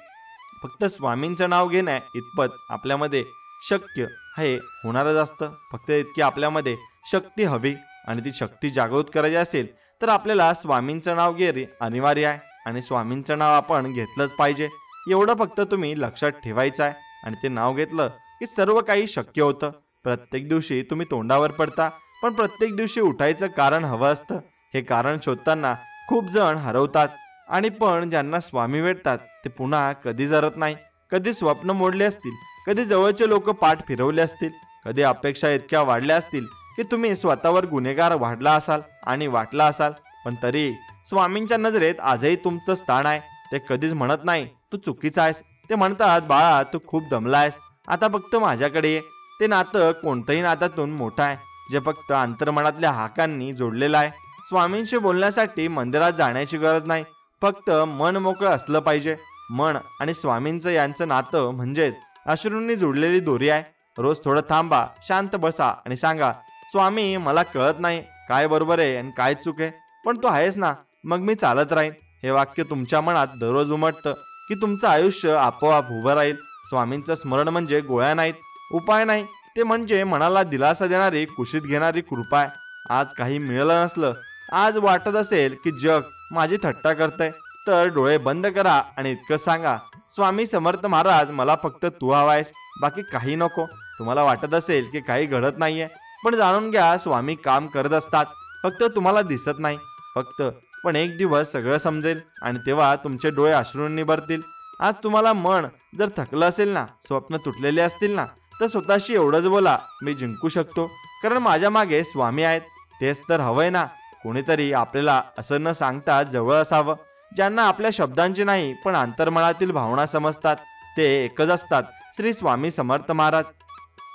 फक्त स्वामींचं नाव घेण्या इतपत आपल्यामध्ये शक्य हे होणारच असतं. फक्त इतकी आपल्यामध्ये शक्ती हवी आणि ती शक्ती जागृत करायची असेल तर आपल्याला स्वामींचं नाव घेणे अनिवार्य आहे. आणि स्वामींचं नाव आपण घेतलंच पाहिजे, एवढं फक्त तुम्ही लक्षात ठेवायचं आहे. आणि ते नाव घेतलं की सर्व काही शक्य होतं. प्रत्येक दिवशी तुम्ही तोंडावर पडता, पण प्रत्येक दिवशी उठायचं कारण हवं असतं. हे कारण शोधताना खूप जण हरवतात. आणि पण ज्यांना स्वामी भेटतात ते पुन्हा कधी जरत नाही. कधी स्वप्न मोडले असतील, कधी जवळचे लोक पाठ फिरवले असतील, कधी अपेक्षा इतक्या वाढल्या असतील की तुम्ही स्वतःवर गुन्हेगार वाढला असाल आणि वाटला असाल, पण तरी स्वामींच्या नजरेत आजही तुमचं स्थान आहे. ते कधीच म्हणत नाही तू चुकीचा आहेस, ते म्हणतात बाळा तू खूप दमला आहेस, आता फक्त माझ्याकडे ये. ते नातं कोणतंही नात्यातून मोठं आहे, जे फक्त अंतर्मनातल्या हाकांनी जोडलेलं आहे. स्वामींशी बोलण्यासाठी मंदिरात जाण्याची गरज नाही, फक्त मन मोकळं असलं पाहिजे. मन आणि स्वामींचं यांचं नातं म्हणजेच अश्रूंनी जोडलेली दोरी आहे. रोज थोडं थांबा, शांत बसा आणि सांगा, स्वामी मला कळत नाही काय बरोबर आहे आणि काय चूक आहे, पण तू आहेस ना, मग मी चालत राहीन. हे वाक्य तुमच्या मनात दररोज उमटतं की तुमचं आयुष्य आपोआप उभं राहील. स्वामींचं स्मरण म्हणजे गोळ्या नाहीत, उपाय नाही, ते म्हणजे मनाला दिलासा देणारी, कुशीत घेणारी कृपा आहे. आज काही मिळालं नसलं, आज वाटत असेल की जग माझी थट्टा करतंय, तर डोळे बंद करा आणि इतकं सांगा, स्वामी समर्थ महाराज मला फक्त तू हवायस, बाकी काही नको. तुम्हाला वाटत असेल की काही घडत नाहीये, पण जाणून घ्या स्वामी काम करत असतात, फक्त तुम्हाला दिसत नाही. फक्त पण एक दिवस सगळं समजेल आणि तेव्हा तुमचे डोळे अश्रूंनी भरतील. आज तुम्हाला मन जर थकलं असेल ना, स्वप्न तुटलेले असतील ना, तर स्वतःशी एवढंच बोला, मी जिंकू शकतो, कारण माझ्या मागे स्वामी आहेत. तेच तर हवंय ना. कोणीतरी आपल्याला असं न सांगता जवळ असावं, ज्यांना आपल्या शब्दांची नाही पण अंतर्मनातील भावना समजतात. ते एकच असतात, श्री स्वामी समर्थ महाराज.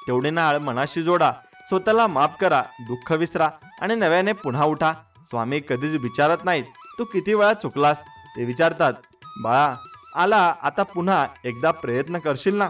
तेवढे नाळ मनाशी जोडा, स्वतःला माफ करा, दुःख विसरा आणि नव्याने पुन्हा उठा. स्वामी कधीच विचारत नाहीत तू किती वेळा चुकलास, ते विचारतात बाळा आला आता पुन्हा एकदा प्रयत्न करशील ना.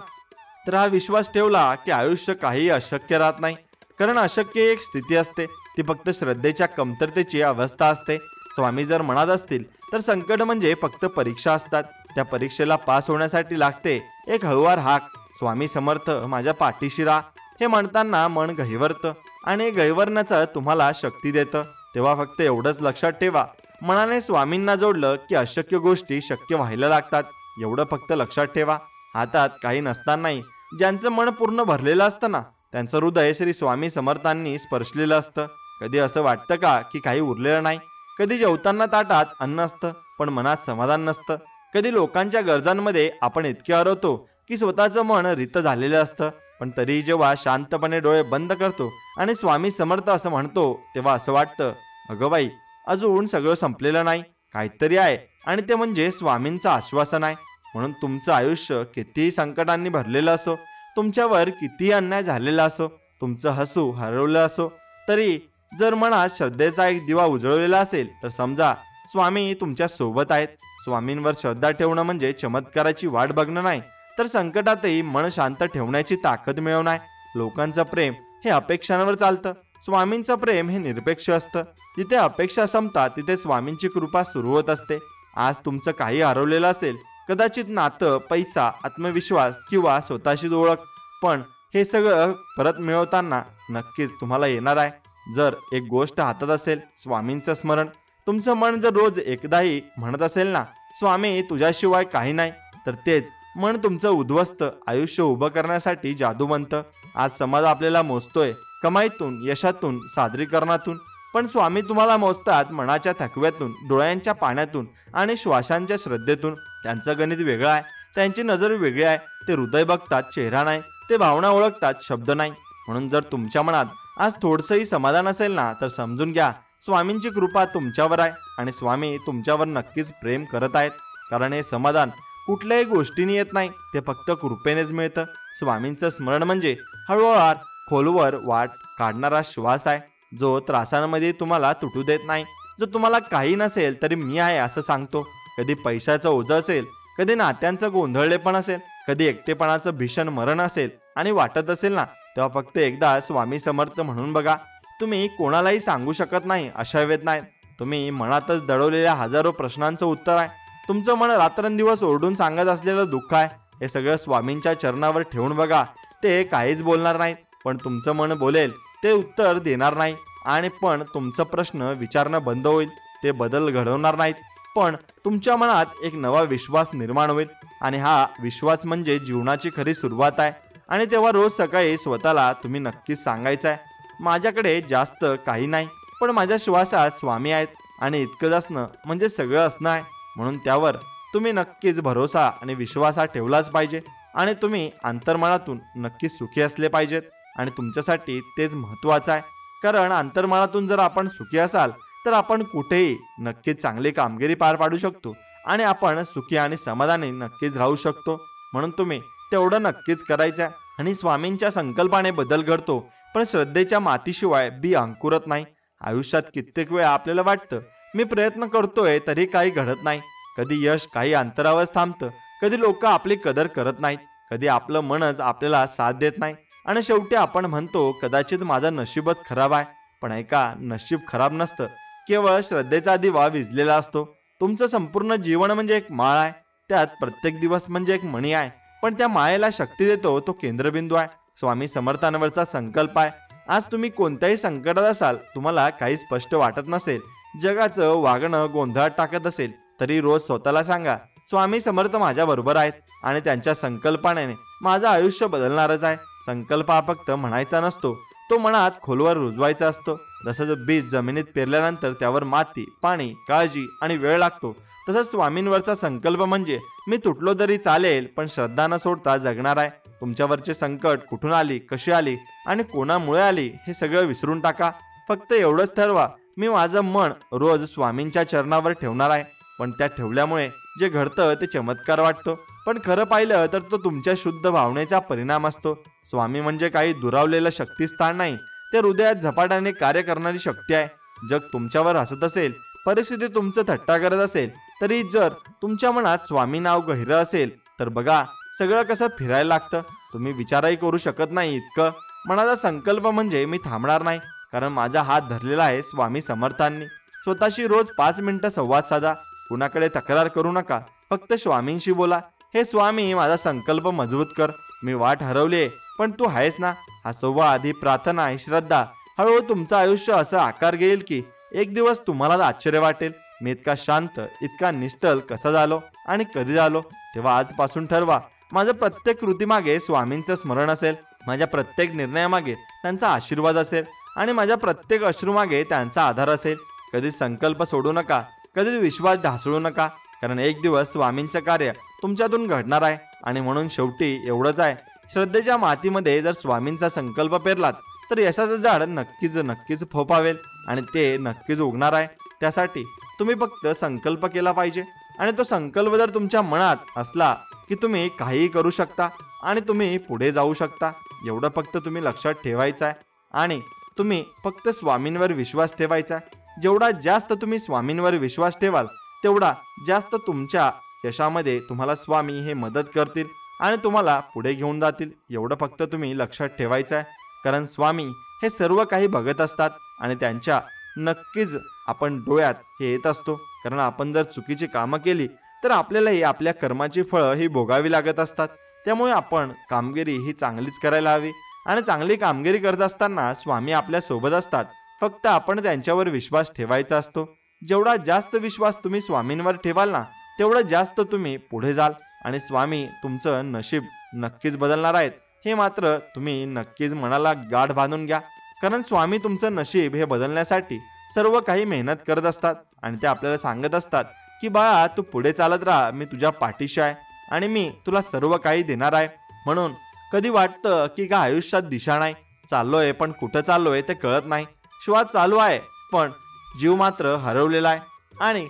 तर हा विश्वास ठेवला की आयुष्य काही अशक्य राहत नाही. कारण अशक्य एक स्थिती असते, ती फक्त श्रद्धेच्या कमतरतेची अवस्था असते. स्वामी जर म्हणत असतील तर संकट म्हणजे फक्त परीक्षा असतात. त्या परीक्षेला पास होण्यासाठी लागते एक हळुवार हाक, स्वामी समर्थ माझ्या पाठीशी राहा. हे म्हणताना मन गहिवरतं आणि गहिवरण्याचं तुम्हाला शक्ती देतं. तेव्हा फक्त एवढंच लक्षात ठेवा, मनाने स्वामींना जोडलं की अशक्य गोष्टी शक्य व्हायला लागतात. एवढं फक्त लक्षात ठेवा. हातात काही नसतानाही ज्यांचं मन पूर्ण भरलेलं असतं ना, त्यांचं हृदय श्री स्वामी समर्थांनी स्पर्शलेलं असतं. कधी असं वाटतं का की काही उरलेलं नाही? कधी जेवताना ताटात अन्न असतं पण मनात समाधान नसतं? कधी लोकांच्या गरजांमध्ये आपण इतके हरवतो की स्वतःचं मन रित झालेलं असतं? पण तरीही जेव्हा शांतपणे डोळे बंद करतो आणि स्वामी समर्थ असं म्हणतो, तेव्हा असं वाटतं अगं बाई, अजून सगळं संपलेलं नाही, काहीतरी आहे. आणि ते म्हणजे स्वामींचं आश्वासन आहे. म्हणून तुमचं आयुष्य कितीही संकटांनी भरलेलं असो, तुमच्यावर कितीही अन्याय झालेला असो, तुमचं हसू हरवलं असो, तरी जर मनात श्रद्धेचा एक दिवा उजळलेला असेल तर समजा स्वामी तुमच्या सोबत आहेत. स्वामींवर श्रद्धा ठेवणं म्हणजे चमत्काराची वाट बघणं नाही, तर संकटातही मन शांत ठेवण्याची ताकद मिळवणं आहे. लोकांचं प्रेम हे अपेक्षांवर चालतं, स्वामींचं प्रेम हे निरपेक्ष असतं. जिथे अपेक्षा संपतात तिथे स्वामींची कृपा सुरू होत असते. आज तुमचं काही हरवलेलं असेल, कदाचित नातं, पैसा, आत्मविश्वास किंवा स्वतःची ओळख, पण हे सगळं परत मिळवताना नक्कीच तुम्हाला येणार आहे. जर एक गोष्ट हातात असेल, स्वामींचं स्मरण. तुमचं मन जर रोज एकदाही म्हणत असेल ना, स्वामी तुझ्याशिवाय काही नाही, तर तेच मन तुमचं उद्ध्वस्त आयुष्य उभं करण्यासाठी जादू बनतं. आज समाज आपल्याला मोजतोय कमाईतून, यशातून, सादरीकरणातून, पण स्वामी तुम्हाला मोजतात मनाच्या थकव्यातून, डोळ्यांच्या पाण्यातून आणि श्वासांच्या श्रद्धेतून. त्यांचं गणित वेगळं आहे, त्यांची नजर वेगळी आहे. ते हृदय बघतात, चेहरा नाही. ते भावना ओळखतात, शब्द नाही. म्हणून जर तुमच्या मनात आज थोडंसंही समाधान असेल ना, तर समजून घ्या स्वामींची कृपा तुमच्यावर आहे आणि स्वामी तुमच्यावर नक्कीच प्रेम करत आहेत. कारण हे समाधान कुठल्याही गोष्टीने येत नाही, ते फक्त कृपेनेच मिळतं. स्वामींचं स्मरण म्हणजे हळूवार खोलवर वाट काढणारा श्वास आहे, जो त्रासांमध्ये तुम्हाला तुटू देत नाही. जो तुम्हाला काही नसेल तरी मी आहे असं सांगतो. कधी पैशाचं ओझं असेल, कधी नात्यांचं गोंधळलेपण असेल, कधी एकटेपणाचं भीषण मरण असेल आणि वाटत असेल ना, तेव्हा फक्त एकदा स्वामी समर्थ म्हणून बघा. तुम्ही कोणालाही सांगू शकत नाही अशा वेदना, तुम्ही मनातच दडवलेल्या हजारो प्रश्नांचं उत्तर आहे. तुमचं मन रात्रंदिवस ओरडून सांगत असलेलं दुःख आहे. हे सगळं स्वामींच्या चरणावर ठेवून बघा. ते काहीच बोलणार नाहीत, पण तुमचं मन बोलेल, ते उत्तर देणार नाही. आणि पण तुमचं प्रश्न विचारणं बंद होईल. ते बदल घडवणार नाहीत, पण तुमच्या मनात एक नवा विश्वास निर्माण होईल. आणि हा विश्वास म्हणजे जीवनाची खरी सुरुवात आहे. आणि तेव्हा रोज सकाळी स्वतःला तुम्ही नक्कीच सांगायचं आहे, माझ्याकडे जास्त काही नाही, पण माझ्या श्वासात स्वामी आहेत. आणि इतकंच असणं म्हणजे सगळं असणं आहे. म्हणून त्यावर तुम्ही नक्कीच भरोसा आणि विश्वास हा ठेवलाच पाहिजे. आणि तुम्ही अंतर्मनातून नक्कीच सुखी असले पाहिजेत. आणि तुमच्यासाठी तेच महत्त्वाचं आहे. कारण अंतर्मनातून जर आपण सुखी असाल तर आपण कुठेही नक्कीच चांगली कामगिरी पार पाडू शकतो आणि आपण सुखी आणि समाधानी नक्कीच राहू शकतो. म्हणून तुम्ही तेवढं नक्कीच करायचं आहे. आणि स्वामींच्या संकल्पाने बदल घडतो, पण श्रद्धेच्या मातीशिवाय बी अंकुरत नाही. आयुष्यात कित्येक वेळा आपल्याला वाटतं मी प्रयत्न करतोय तरी काही घडत नाही. कधी यश काही अंतरावर थांबतं, कधी लोक आपली कदर करत नाहीत, कधी आपलं मनच आपल्याला साथ देत नाही. आणि शेवटी आपण म्हणतो कदाचित माझं नशीबच खराब आहे. पण ऐका, नशीब खराब नसतं, केवळ श्रद्धेचा दिवा विझलेला असतो. तुमचं संपूर्ण जीवन म्हणजे एक माळ आहे, त्यात प्रत्येक दिवस म्हणजे एक मणी आहे. पण त्या माळेला शक्ती देतो तो केंद्रबिंदू आहे, स्वामी समर्थांवरचा संकल्प आहे. आज तुम्ही कोणत्याही संकटात असाल, तुम्हाला काही स्पष्ट वाटत नसेल, जगाचं वागणं गोंधळात टाकत असेल, तरी रोज स्वतःला सांगा, स्वामी समर्थ माझ्या बरोबर आहेत आणि त्यांच्या संकल्पनेने माझं आयुष्य बदलणारच आहे. संकल्प हा फक्त म्हणायचा नसतो, तो मनात खोलवर रुजवायचा असतो. जसं बीज जमिनीत पेरल्यानंतर त्यावर माती, पाणी, काळजी आणि वेळ लागतो, तसंच स्वामींवरचा संकल्प म्हणजे मी तुटलो तरी चालेल, पण श्रद्धा न सोडता जगणार आहे. तुमच्यावरचे संकट कुठून आली, कशी आली आणि कोणामुळे आली हे सगळं विसरून टाका. फक्त एवढंच ठरवा, मी माझं मन रोज स्वामींच्या चरणावर ठेवणार आहे. पण त्या ठेवल्यामुळे जे घडतं ते चमत्कार वाटतो, पण खरं पाहिलं तर तो तुमच्या शुद्ध भावनेचा परिणाम असतो. स्वामी म्हणजे काही दुरावलेलं शक्तिस्थान नाही, ते हृदयात झपाट्याने कार्य करणारी शक्ती आहे. जग तुमच्यावर हसत असेल, परिस्थिती तुमचं थट्टा करत असेल, तरी जर तुमच्या मनात स्वामी नाव गहिरं असेल तर बघा सगळं कसं फिरायला लागतं. तुम्ही विचारही करू शकत नाही इतकं. मनाचा संकल्प म्हणजे मी थांबणार नाही, कारण माझा हात धरलेला आहे स्वामी समर्थांनी. स्वतःशी रोज 5 मिनिटं संवाद साधा. कुणाकडे तक्रार करू नका, फक्त स्वामींशी बोला. हे स्वामी, माझा संकल्प मजबूत कर. मी वाट हरवलीये, पण तू आहेस ना. हा संवाद, ही प्रार्थना, ही श्रद्धा हळूहळू तुमचं आयुष्य असं आकार घेईल की एक दिवस तुम्हाला आश्चर्य वाटेल, मी इतका शांत, इतका निश्चल कसा झालो आणि कधी झालो. तेव्हा आजपासून ठरवा, माझं प्रत्येक कृतीमागे स्वामींचं स्मरण असेल, माझ्या प्रत्येक निर्णयामागे त्यांचा आशीर्वाद असेल आणि माझ्या प्रत्येक अश्रूमागे त्यांचा आधार असेल. कधी संकल्प सोडू नका, कधी विश्वास ढासळू नका, कारण एक दिवस स्वामींचं कार्य तुमच्यातून घडणार आहे. आणि म्हणून शेवटी एवढंच आहे, श्रद्धेच्या मातीमध्ये जर स्वामींचा संकल्प पेरलात तर यशाचं झाड नक्कीच नक्कीच फोपावेल आणि ते नक्कीच उगणार आहे. त्यासाठी तुम्ही फक्त संकल्प केला पाहिजे, आणि तो संकल्प जर तुमच्या मनात असला की तुम्ही काहीही करू शकता आणि तुम्ही पुढे जाऊ शकता. एवढं फक्त तुम्ही लक्षात ठेवायचं आहे आणि तुम्ही फक्त स्वामींवर विश्वास ठेवायचा. जेवढा जास्त तुम्ही स्वामींवर विश्वास ठेवाल तेवढा जास्त तुमच्या यशामध्ये तुम्हाला स्वामी हे मदत करतील आणि तुम्हाला पुढे घेऊन जातील. एवढं फक्त तुम्ही लक्षात ठेवायचं आहे, कारण स्वामी हे सर्व काही बघत असतात आणि त्यांच्या नक्कीच आपण डोळ्यात हे येत असतो. कारण आपण जर चुकीची कामं केली तर आपल्यालाही आपल्या कर्माची फळं ही भोगावी लागत असतात. त्यामुळे आपण कामगिरी ही चांगलीच करायला हवी आणि चांगली कामगिरी करत असताना स्वामी आपल्या सोबत असतात. फक्त आपण त्यांच्यावर विश्वास ठेवायचा असतो. जेवढा जास्त विश्वास तुम्ही स्वामींवर ठेवाल ना, तेवढं जास्त तुम्ही पुढे जाल आणि स्वामी तुमचं नशीब नक्कीच बदलणार आहेत. हे मात्र तुम्ही नक्कीच मनाला गाढ बांधून घ्या, कारण स्वामी तुमचं नशीब हे बदलण्यासाठी सर्व काही मेहनत करत असतात आणि ते आपल्याला सांगत असतात की बाळा, तू पुढे चालत राहा, मी तुझ्या पाठीशी आहे आणि मी तुला सर्व काही देणार आहे. म्हणून कधी वाटतं की का आयुष्यात दिशा नाही, चाललोय पण कुठं चाललोय ते कळत नाही, श्वास चालू आहे पण जीव मात्र हरवलेला आहे, आणि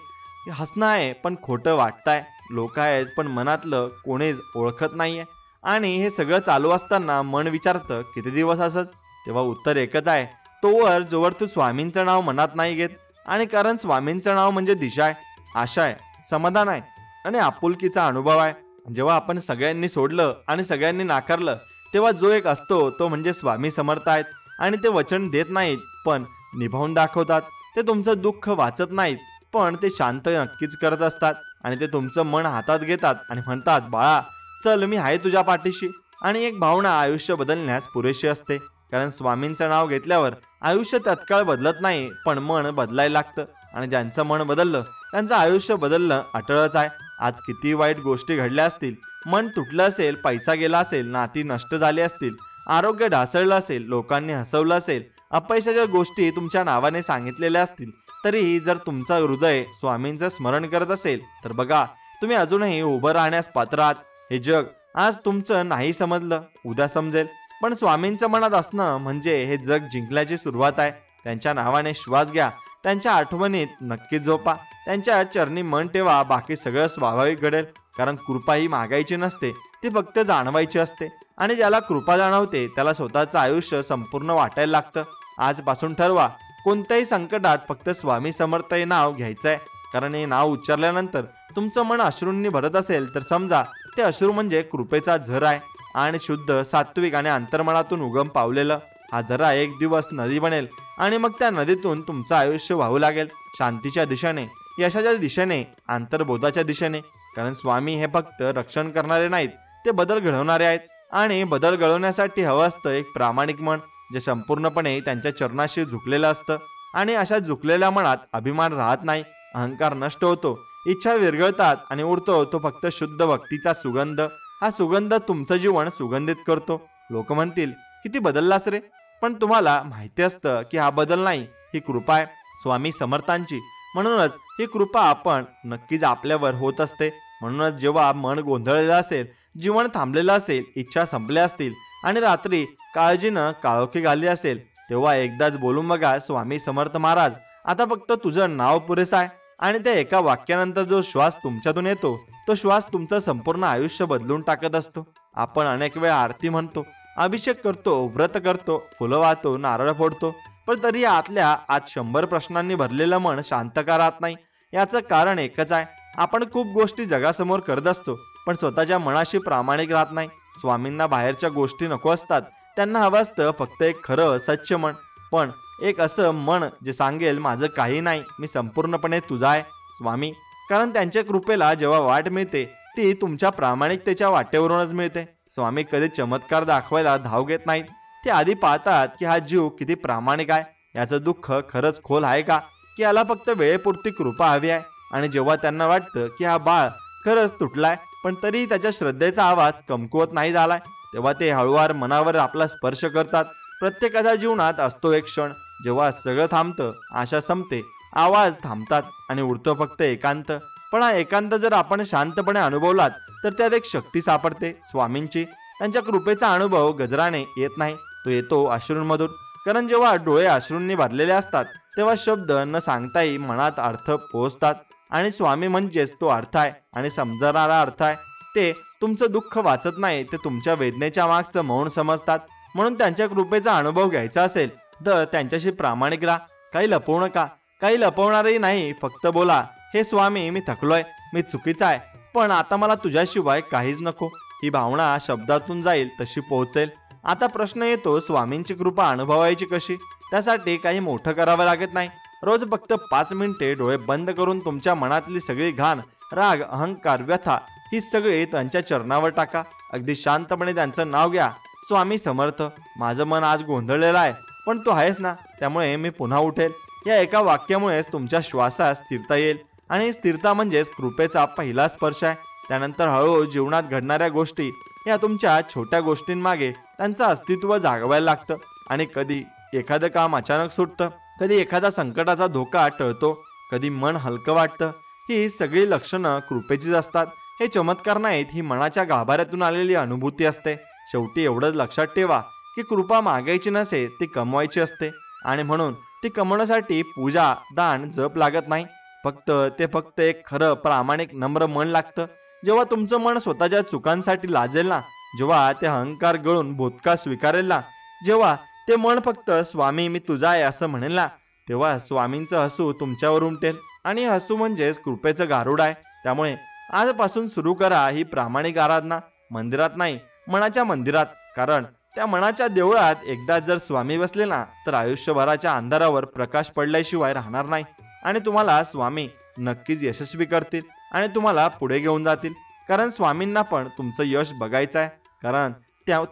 हसणं आहे पण खोटं वाटतंय, लोक आहेत पण मनातलं कोणीच ओळखत नाहीये. आणि हे सगळं चालू असताना मन विचारतं किती दिवस असंच. तेव्हा उत्तर एकच आहे, तोवर जोवर तू स्वामींचं नाव मनात नाही घेत. आणि कारण स्वामींचं नाव म्हणजे दिशा आहे, आशा आहे, समाधान आहे आणि आपुलकीचा अनुभव आहे. जेव्हा आपण सगळ्यांनी सोडलं आणि सगळ्यांनी नाकारलं, तेव्हा जो एक असतो तो म्हणजे स्वामी समर्थ आहेत. आणि ते वचन देत नाहीत पण निभावून दाखवतात. ते तुमचं दुःख वाचत नाहीत पण ते शांत नक्कीच करत असतात. आणि ते तुमचं मन हातात घेतात आणि म्हणतात, बाळा चल, मी आहे तुझ्या पाठीशी. आणि एक भावना आयुष्य बदलण्यास पुरेशी असते, कारण स्वामींचं नाव घेतल्यावर आयुष्य तत्काळ बदलत नाही पण मन बदलायला लागतं. आणि ज्यांचं मन बदललं त्यांचं आयुष्य बदलणं अटळच आहे. आज किती वाईट गोष्टी घडल्या असतील, मन तुटलं असेल, पैसा गेला असेल, नाती नष्ट झाली असतील, आरोग्य ढासळलं असेल, लोकांनी हसवलं असेल, अपयशाच्या गोष्टी तुमच्या नावाने सांगितलेल्या असतील, तरीही जर तुमचं हृदय स्वामींचं स्मरण करत असेल तर बघा, तुम्ही अजूनही उभं राहण्यास पात्र आहात. हे जग आज तुमचं नाही समजलं, उद्या समजेल, पण स्वामींचं मनात असणं म्हणजे हे जग जिंकल्याची सुरुवात आहे. त्यांच्या नावाने श्वास घ्या, त्यांच्या आठवणीत नक्कीच झोपा, त्यांच्या चरणी मन ठेवा, बाकी सगळं स्वाभाविक घडेल. कारण कृपा ही मागायची नसते, ती फक्त जाणवायची असते. आणि ज्याला कृपा जाणवते त्याला स्वतःचं आयुष्य संपूर्ण वाटायला लागतं. आजपासून ठरवा, कोणत्याही संकटात फक्त स्वामी समर्थ हे नाव घ्यायचंय. कारण हे नाव उच्चारल्यानंतर तुमचं मन अश्रूंनी भरत असेल तर समजा ते अश्रू म्हणजे कृपेचा झर आहे, आणि शुद्ध, सात्विक आणि अंतर्मनातून उगम पावलेलं. हा झरा एक दिवस नदी बनेल आणि मग त्या नदीतून तुमचं आयुष्य वाहू लागेल, शांतीच्या दिशेने, यशाच्या दिशेने, अंतर्बोधाच्या दिशेने. कारण स्वामी हे फक्त रक्षण करणारे नाहीत, ते बदल घडवणारे आहेत. आणि बदल घडवण्यासाठी हवं असतं एक प्रामाणिक मन, जे संपूर्णपणे त्यांच्या चरणाशी झुकलेलं असतं. आणि अशा झुकलेल्या मनात अभिमान राहत नाही, अहंकार नष्ट होतो, इच्छा विरघळतात आणि उरतो तो फक्त शुद्ध भक्तीचा सुगंध. हा सुगंध तुमचं जीवन सुगंधित करतो. लोक म्हणतील, किती बदललास रे, पण तुम्हाला माहिती असतं की हा बदल नाही, ही कृपा आहे स्वामी समर्थांची. म्हणूनच ही कृपा आपण नक्कीच आपल्यावर होत असते. म्हणूनच जेव्हा मन गोंधळलेलं असेल, जीवन थांबलेलं असेल, इच्छा संपल्या असतील आणि रात्री काळजीनं काळोखी घाली असेल, तेव्हा एकदाच बोलून बघा, स्वामी समर्थ महाराज आता फक्त तुझं नाव पुरेसं आहे आणि त्या एका वाक्यानंतर जो श्वास तुमच्यातून येतो तो श्वास तुमचं संपूर्ण आयुष्य बदलून टाकत असतो. आपण अनेक वेळा आरती म्हणतो, अभिषेक करतो, व्रत करतो, फुलं वाहतो, नारळ फोडतो, पण तरी आतल्या आत 100 प्रश्नांनी भरलेलं मन शांत का राहत नाही? याचं कारण एकच आहे, आपण खूप गोष्टी जगासमोर करत असतो पण स्वतःच्या मनाशी प्रामाणिक राहत नाही. स्वामींना बाहेरच्या गोष्टी नको असतात, त्यांना हवं असतं फक्त एक खरं स्वच्छ मन. पण एक असं मन जे सांगेल माझं काही नाही, मी संपूर्णपणे तुझा आहे स्वामी. कारण त्यांच्या कृपेला जेव्हा वाट मिळते ती तुमच्या प्रामाणिकतेच्या वाटेवरूनच मिळते. स्वामी कधी चमत्कार दाखवायला धाव घेत नाहीत, ते आधी पाहतात की हा जीव किती प्रामाणिक आहे, याचं दुःख खरंच खोल आहे का, की याला फक्त वेळेपुरती कृपा हवी आहे. आणि जेव्हा त्यांना वाटतं की हा बाळ खरंच तुटलाय पण तरी त्याच्या श्रद्धेचा आवाज कमकुवत नाही झालाय, तेव्हा ते हळूवार मनावर आपला स्पर्श करतात. प्रत्येकाच्या जीवनात असतो एक क्षण जेव्हा सगळं थांबतं, आशा संपते, आवाज थांबतात आणि उरतो फक्त एकांत. पण हा एकांत जर आपण शांतपणे अनुभवलात तर त्यात एक शक्ती सापडते स्वामींची. त्यांच्या कृपेचा अनुभव गजराने येत नाही, तो येतो अश्रूंमधून. कारण जेव्हा डोळे अश्रूंनी भरलेले असतात तेव्हा शब्द न सांगताही मनात अर्थ पोहोचतात. आणि स्वामी म्हणजेच तो अर्थ आहे आणि समजणारा अर्थ आहे. ते तुमचं दुःख वाचत नाही, ते तुमच्या वेदनेच्या मागचं मौन समजतात. म्हणून त्यांच्या कृपेचा अनुभव घ्यायचा असेल तर त्यांच्याशी प्रामाणिक राहा. काही लपवू नका, काही लपवणारही नाही, फक्त बोला, हे स्वामी मी थकलोय, मी चुकीचा आहे, पण आता मला तुझ्याशिवाय काहीच नको. ही भावना शब्दातून जाईल तशी पोहोचेल. आता प्रश्न येतो, स्वामींची कृपा अनुभवायची कशी? त्यासाठी काही मोठं करावं लागत नाही. रोज फक्त 5 मिनिटे डोळे बंद करून तुमच्या मनातली सगळी घाण, राग, अहंकार, व्यथा ही सगळी त्यांच्या चरणावर टाका. अगदी शांतपणे त्यांचं नाव घ्या. स्वामी समर्थ, माझं मन आज गोंधळलेलं आहे पण तू आहेस ना, त्यामुळे मी पुन्हा उठेल. या एका वाक्यामुळेच तुमच्या श्वासात स्थिरता येईल आणि स्थिरता म्हणजेच कृपेचा पहिला स्पर्श आहे. त्यानंतर हळूहळू जीवनात घडणाऱ्या गोष्टी या तुमच्या छोट्या गोष्टींमागे त्यांचं अस्तित्व जागवायला लागतं. आणि कधी एखादं काम अचानक सुटतं, कधी एखादा संकटाचा धोका टळतो, कधी मन हलकं वाटतं. ही सगळी लक्षणं कृपेचीच असतात. हे चमत्कार नाहीत, ही मनाच्या गाभाऱ्यातून आलेली अनुभूती असते. शेवटी एवढंच लक्षात ठेवा की कृपा मागायची नसे, ती कमवायची असते. आणि म्हणून ती कमवण्यासाठी पूजा, दान, जप लागत नाही. फक्त एक खरं प्रामाणिक नम्र मन लागतं. जेव्हा तुमचं मन स्वतःच्या चुकांसाठी लाजेल ना, जेव्हा ते अहंकार गळून भूतकाळ स्वीकारेल ना, जेव्हा ते मन फक्त स्वामी मी तुझा आहे असं म्हणेल ना, तेव्हा स्वामींचं हसू तुमच्यावर उमटेल. आणि हसू म्हणजेच कृपेचं गारुड आहे. त्यामुळे आजपासून सुरू करा ही प्रामाणिक आराधना. मंदिरात नाही, मनाच्या मंदिरात. कारण त्या मनाच्या देवळात एकदा जर स्वामी बसले ना तर आयुष्यभराच्या अंधारावर प्रकाश पडल्याशिवाय राहणार नाही. आणि तुम्हाला स्वामी नक्कीच यशस्वी करतील आणि तुम्हाला पुढे घेऊन जातील. कारण स्वामींना पण तुमचं यश बघायचं आहे. कारण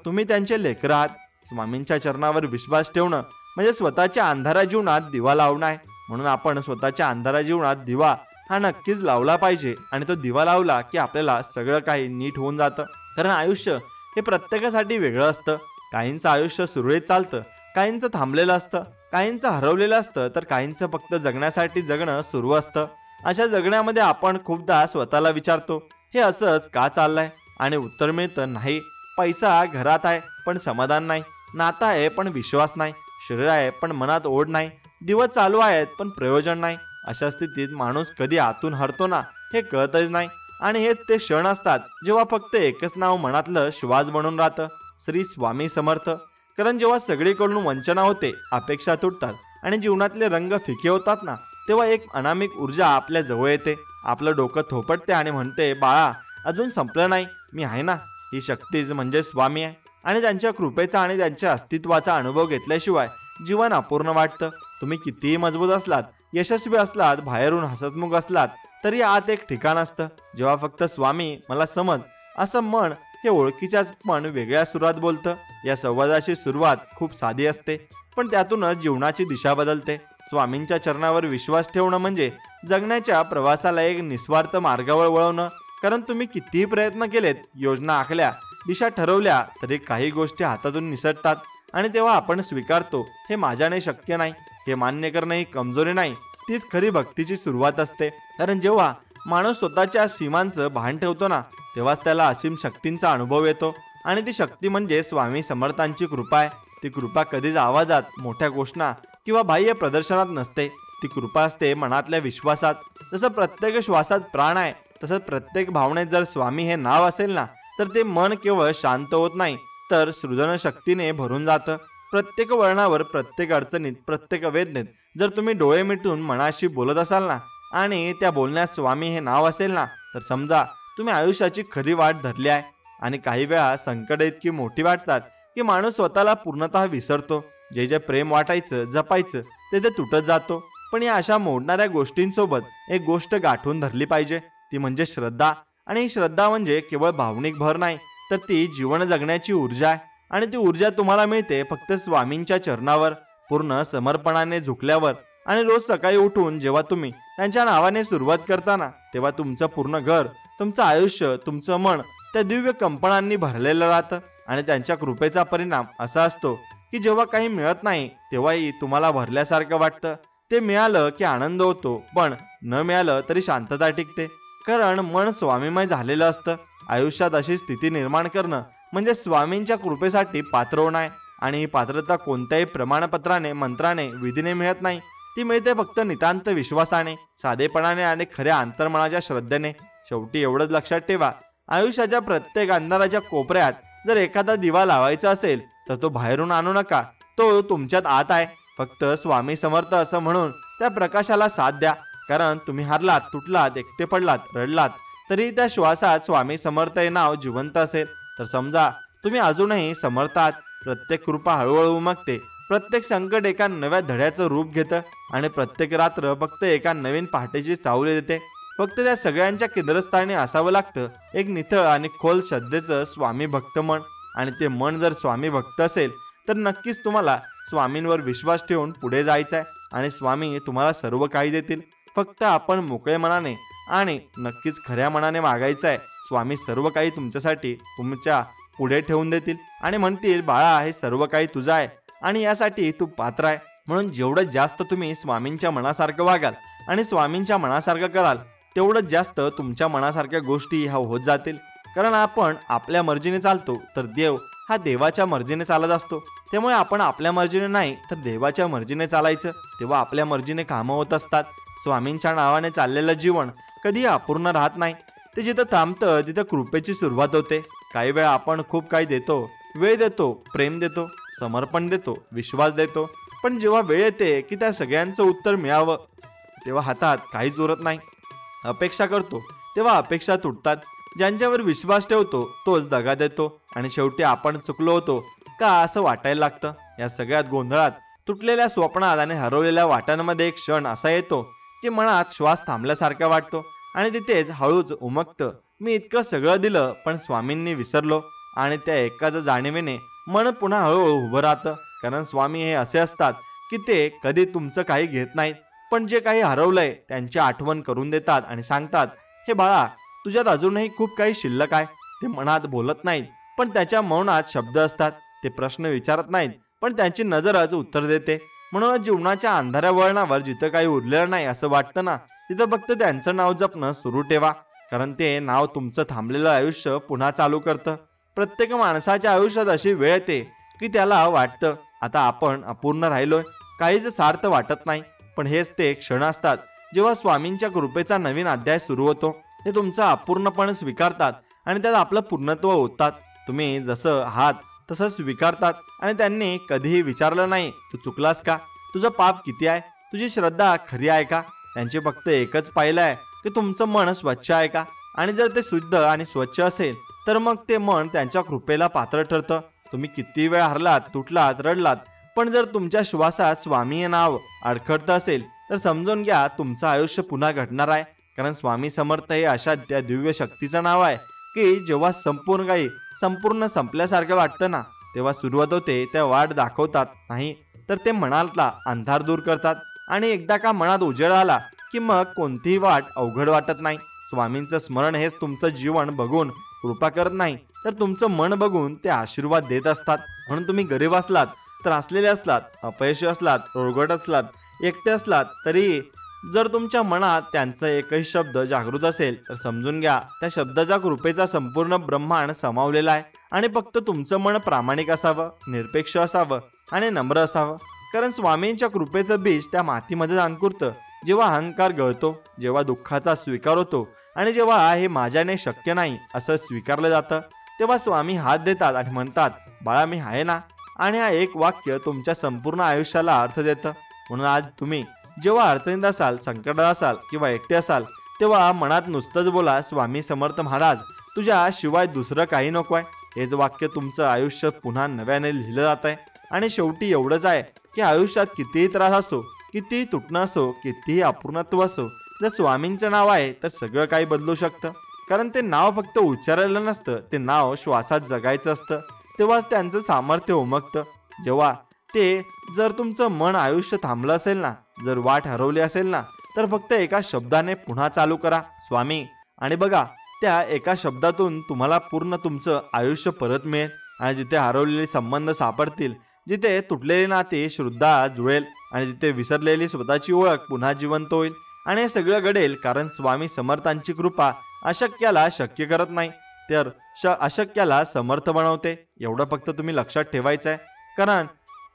तुम्ही त्यांचे लेकर आहात. स्वामींच्या चरणावर विश्वास ठेवणं म्हणजे स्वतःच्या अंधारा जीवनात दिवा लावणं आहे. म्हणून आपण स्वतःच्या अंधारा जीवनात दिवा हा नक्कीच लावला पाहिजे. आणि तो दिवा लावला की आपल्याला सगळं काही नीट होऊन जातं. कारण आयुष्य हे प्रत्येकासाठी वेगळं असतं. काहींचं आयुष्य सुरळीत चालतं, काहींचं थांबलेलं असतं, काहींचं हरवलेलं असतं, तर काहींचं फक्त जगण्यासाठी जगणं सुरू असतं. अशा जगण्यामध्ये आपण खूपदा स्वतःला विचारतो, हे असंच का चाललंय? आणि उत्तर मिळतं, नाही. पैसा घरात आहे पण समाधान नाही, नातं आहे पण विश्वास नाही, शरीर आहे पण मनात ओढ नाही, दिवस चालू आहेत पण प्रयोजन नाही. अशा स्थितीत माणूस कधी आतून हरतो ना हे कळतच नाही. आणि हेच ते क्षण असतात जेव्हा फक्त एकच नाव मनातलं श्वास बनून राहतं, श्री स्वामी समर्थ. कारण जेव्हा सगळीकडून वंचना होते, अपेक्षा तुटतात आणि जीवनातले रंग फिके होतात ना, तेव्हा एक अनामिक ऊर्जा आपल्या जवळ येते, आपलं डोकं थोपटते आणि म्हणते, बाळा अजून संपलं नाही, मी आहे ना. ही शक्तीच म्हणजे स्वामी आहे. आणि त्यांच्या कृपेचा आणि त्यांच्या अस्तित्वाचा अनुभव घेतल्याशिवाय जीवन अपूर्ण वाटतं. तुम्ही कितीही मजबूत असलात, यशस्वी असलात, बाहेरून हसतमुख असलात, तरी आत एक ठिकाण असतं जेव्हा फक्त स्वामी मला समज असं मन हे ओळखीच्याच पण वेगळ्या सुरात बोलतं. या संवादाची सुरुवात खूप साधी असते पण त्यातूनच जीवनाची दिशा बदलते. स्वामींच्या चरणावर विश्वास ठेवणं म्हणजे जगण्याच्या प्रवासाला एक निस्वार्थ मार्गावर वळवणं. कारण तुम्ही कितीही प्रयत्न केलेत, योजना आखल्या, दिशा ठरवल्या, तरी काही गोष्टी हातातून निसटतात. आणि तेव्हा आपण स्वीकारतो, हे माझ्याने शक्य नाही. हे मान्य करणं ही कमजोरी नाही, तीच खरी भक्तीची सुरुवात असते. कारण जेव्हा माणूस स्वतःच्या सीमांचं भान ठेवतो ना, तेव्हाच त्याला असीम शक्तींचा अनुभव येतो. आणि ती शक्ती म्हणजे स्वामी समर्थांची कृपा आहे. ती कृपा कधीच आवाजात, मोठ्या घोषणा किंवा बाह्य प्रदर्शनात नसते. ती कृपा असते मनातल्या विश्वासात. जसं प्रत्येक श्वासात प्राण आहे, तसंच प्रत्येक भावनेत जर स्वामी हे नाव असेल ना, तर ते मन केवळ शांत होत नाही, तर सृजनशक्तीने भरून जातं. प्रत्येक वळणावर, प्रत्येक अडचणीत, प्रत्येक वेदनेत जर तुम्ही डोळे मिटून मनाशी बोलत असाल ना, आणि त्या बोलण्यात स्वामी हे नाव असेल ना, तर समजा तुम्ही आयुष्याची खरी वाट धरली आहे. आणि काही वेळा संकट इतकी मोठी वाटतात की माणूस स्वतःला पूर्णतः विसरतो. जे जे प्रेम वाटायचं, जपायचं, ते तुटत जातो. पण या अशा मोडणाऱ्या गोष्टींसोबत एक गोष्ट गाठून धरली पाहिजे, ती म्हणजे श्रद्धा. आणि ही श्रद्धा म्हणजे केवळ भावनिक भर नाही, तर ती जीवन जगण्याची ऊर्जा आहे. आणि ती ऊर्जा तुम्हाला मिळते फक्त स्वामींच्या चरणावर पूर्ण समर्पणाने झुकल्यावर. आणि रोज सकाळी उठून जेव्हा तुम्ही त्यांच्या नावाने सुरुवात करताना, तेव्हा तुमचं पूर्ण घर, तुमचं आयुष्य, तुमचं मन त्या दिव्य कंपनांनी भरलेलं राहतं. आणि त्यांच्या कृपेचा परिणाम असा असतो की जेव्हा काही मिळत नाही तेव्हाही तुम्हाला भरल्यासारखं वाटतं. ते मिळालं की आनंद होतो, पण न मिळालं तरी शांतता टिकते, कारण मन स्वामीमय झालेलं असतं. आयुष्यात अशी स्थिती निर्माण करणं म्हणजे स्वामींच्या कृपेसाठी पात्र होणं आहे. आणि ही पात्रता कोणत्याही प्रमाणपत्राने, मंत्राने, विधीने मिळत नाही. ती मिळते फक्त नितांत विश्वासाने, साधेपणाने आणि खऱ्या अंतर्मनाच्या श्रद्धेने. शेवटी एवढंच लक्षात ठेवा, आयुष्याच्या प्रत्येक अंधाराच्या कोपऱ्यात जर एखादा दिवा लावायचा असेल तर तो बाहेरून आणू नका, तो तुमच्यात आत आहे. फक्त स्वामी समर्थ असं म्हणून त्या प्रकाशाला साथ द्या. कारण तुम्ही हारलात, तुटलात, एकटे पडलात, रडलात, तरी त्या श्वासात स्वामी समर्थ हे नाव जिवंत असेल. तर समजा तुम्ही अजूनही समर्थ आहात. प्रत्येक कृपा हळूहळू उमगते, प्रत्येक संकट एका नव्या धड्याचं रूप घेतं, आणि प्रत्येक रात्र फक्त एका नवीन पहाटेची चाहुरी देते. फक्त त्या सगळ्यांच्या केंद्रस्थानी असावं लागतं एक नितळ आणि खोल श्रद्धेचं स्वामी भक्त मन. आणि ते मन जर स्वामी भक्त असेल तर नक्कीच तुम्हाला स्वामींवर विश्वास ठेवून पुढे जायचं आहे. आणि स्वामी तुम्हाला सर्व काही देतील. फक्त आपण मोकळे मनाने आणि नक्कीच खऱ्या मनाने मागायचं आहे. स्वामी सर्व काही तुमच्यासाठी तुमच्या पुढे ठेवून देतील आणि म्हणतील, बाळा, हे सर्व काही तुझं आहे आणि यासाठी तू पात्र आहे. म्हणून जेवढं जास्त तुम्ही स्वामींच्या मनासारखं वागाल आणि स्वामींच्या मनासारखं कराल, तेवढंच जास्त तुमच्या मनासारख्या गोष्टी ह्या होत जातील. कारण आपण आपल्या मर्जीने चालतो, तर देव हा देवाच्या मर्जीने चालत असतो. त्यामुळे आपण आपल्या मर्जीने नाही तर देवाच्या मर्जीने चालायचं, तेव्हा आपल्या मर्जीने कामं होत असतात. स्वामींच्या नावाने चाललेलं जीवन कधी अपूर्ण राहत नाही. ते जिथं थांबतं तिथं कृपेची सुरुवात होते. काही वेळा आपण खूप काही देतो, वेळ देतो, प्रेम देतो, समर्पण देतो, विश्वास देतो, पण जेव्हा वेळ येते की त्या सगळ्यांचं उत्तर मिळावं, तेव्हा हातात काहीच उरत नाही. अपेक्षा करतो तेव्हा अपेक्षा तुटतात. ज्यांच्यावर विश्वास ठेवतो तोच दगा देतो, आणि शेवटी आपण चुकलो होतो का असं वाटायला लागतं. या सगळ्यात गोंधळात, तुटलेल्या स्वप्नात आणि हरवलेल्या वाटांमध्ये एक क्षण असा येतो की मनात श्वास थांबल्यासारखा वाटतो, आणि तिथेच हळूच उमगतं, मी इतकं सगळं दिलं पण स्वामींनी विसरलो. आणि त्या एकाच जाणीवेने मन पुन्हा हळूहळू उभं राहतं. कारण स्वामी हे असे असतात की ते कधी तुमचं काही घेत नाहीत, पण जे काही हरवलंय त्यांची आठवण करून देतात आणि सांगतात, हे बाळा, तुझ्यात अजूनही खूप काही शिल्लक आहे. ते मनात बोलत नाहीत, पण त्याच्या मौनात शब्द असतात. ते प्रश्न विचारत नाहीत, पण त्यांची नजरच उत्तर देते. म्हणून जीवनाच्या अंधाऱ्या वळणावर जिथं काही उरलेलं नाही असं वाटतं ना, तिथं फक्त त्यांचं नाव जपणं सुरू ठेवा. कारण ते नाव तुमचं थांबलेलं आयुष्य पुन्हा चालू करतं. प्रत्येक माणसाच्या आयुष्यात अशी वेळ येते की त्याला वाटतं, आता आपण अपूर्ण राहिलोय, काहीच सार्थ वाटत नाही. पण हेच ते क्षण असतात जेव्हा स्वामींच्या कृपेचा नवीन अध्याय सुरू होतो. ते तुमचं अपूर्णपणे स्वीकारतात आणि त्यात आपलं पूर्णत्व होतात. तुम्ही जसं आहात तसं स्वीकारतात, आणि त्यांनी कधीही विचारलं नाही, तू चुकलास का, तुझं पाप किती आहे, तुझी श्रद्धा खरी आहे का. त्यांचे फक्त एकच पाहिलं आहे की तुमचं मन स्वच्छ आहे का. आणि जर ते शुद्ध आणि स्वच्छ असेल तर मग ते मन त्यांच्या कृपेला पात्र ठरतं. तुम्ही किती वेळ हरलात, तुटलात, रडलात, पण जर तुमच्या श्वासात स्वामी हे नाव अडखळतं असेल तर समजून घ्या तुमचं आयुष्य पुन्हा घडणार आहे. कारण स्वामी समर्थ हे अशा त्या दिव्य शक्तीचं नाव आहे की जेव्हा संपूर्ण काही संपूर्ण संपल्यासारखं वाटतं ना, तेव्हा सुरुवात होते त्या वाट दाखवतात नाही, तर ते मनातला अंधार दूर करतात. आणि एकदा का मनात उजेड आला की मग कोणतीही वाट अवघड वाटत नाही. स्वामींचं स्मरण हेच तुमचं जीवन बघून कृपा करत नाही, तर तुमचं मन बघून ते आशीर्वाद देत असतात. म्हणून तुम्ही गरीब असलात, त्रासलेले असलात, अपयशी असलात, रोगट असलात, एकटे असलात, तरी जर तुमच्या मनात त्यांचा एकही शब्द जागृत असेल तर समजून घ्या त्या शब्दाच्या कृपेचा संपूर्ण ब्रह्मांड सामावलेला आहे. आणि फक्त तुमचं मन प्रामाणिक असावं, निरपेक्ष असावं आणि नम्र असावं. कारण स्वामींच्या कृपेचं बीज त्या मातीमध्ये अंकुरतं जेव्हा अहंकार गळतो, जेव्हा दुःखाचा स्वीकार होतो आणि जेव्हा हे माझ्याने शक्य नाही असं स्वीकारलं जातं, तेव्हा स्वामी हात देतात आणि म्हणतात, बाळा मी आहे ना. आणि हा एक वाक्य तुमच्या संपूर्ण आयुष्याला अर्थ देतं. म्हणून आज तुम्ही जेव्हा अडचणीत असाल, संकटात असाल किंवा एकटे असाल, तेव्हा मनात नुसतंच बोला, स्वामी समर्थ महाराज तुझ्या शिवाय दुसरं काही नको आहे. हेच वाक्य तुमचं आयुष्य पुन्हा नव्याने लिहिलं जात आहे. आणि शेवटी एवढंच आहे की आयुष्यात कितीही त्रास असो, कितीही तुटणं असो, कितीही अपूर्णत्व असो, जर स्वामींचं नाव आहे तर सगळं काही बदलू शकतं. कारण ते नाव फक्त उच्चारायला नसतं, ते नाव श्वासात जगायचं असतं. तेव्हाच त्यांचं सामर्थ्य उमगतं. जेव्हा ते जर तुमचं मन आयुष्य थांबलं असेल ना, जर वाट हरवली असेल ना, तर फक्त एका शब्दाने पुन्हा चालू करा, स्वामी. आणि बघा, त्या एका शब्दातून तुम्हाला पूर्ण तुमचं आयुष्य परत मिळेल. आणि जिथे हरवलेले संबंध सापडतील, जिथे तुटलेली नाती श्रद्धा जुळेल आणि जिथे विसरलेली स्वतःची ओळख पुन्हा जिवंत होईल. आणि हे सगळं घडेल कारण स्वामी समर्थांची कृपा अशक्याला शक्य करत नाही, तर अशक्याला समर्थ बनवते. एवढं फक्त तुम्ही लक्षात ठेवायचं आहे. कारण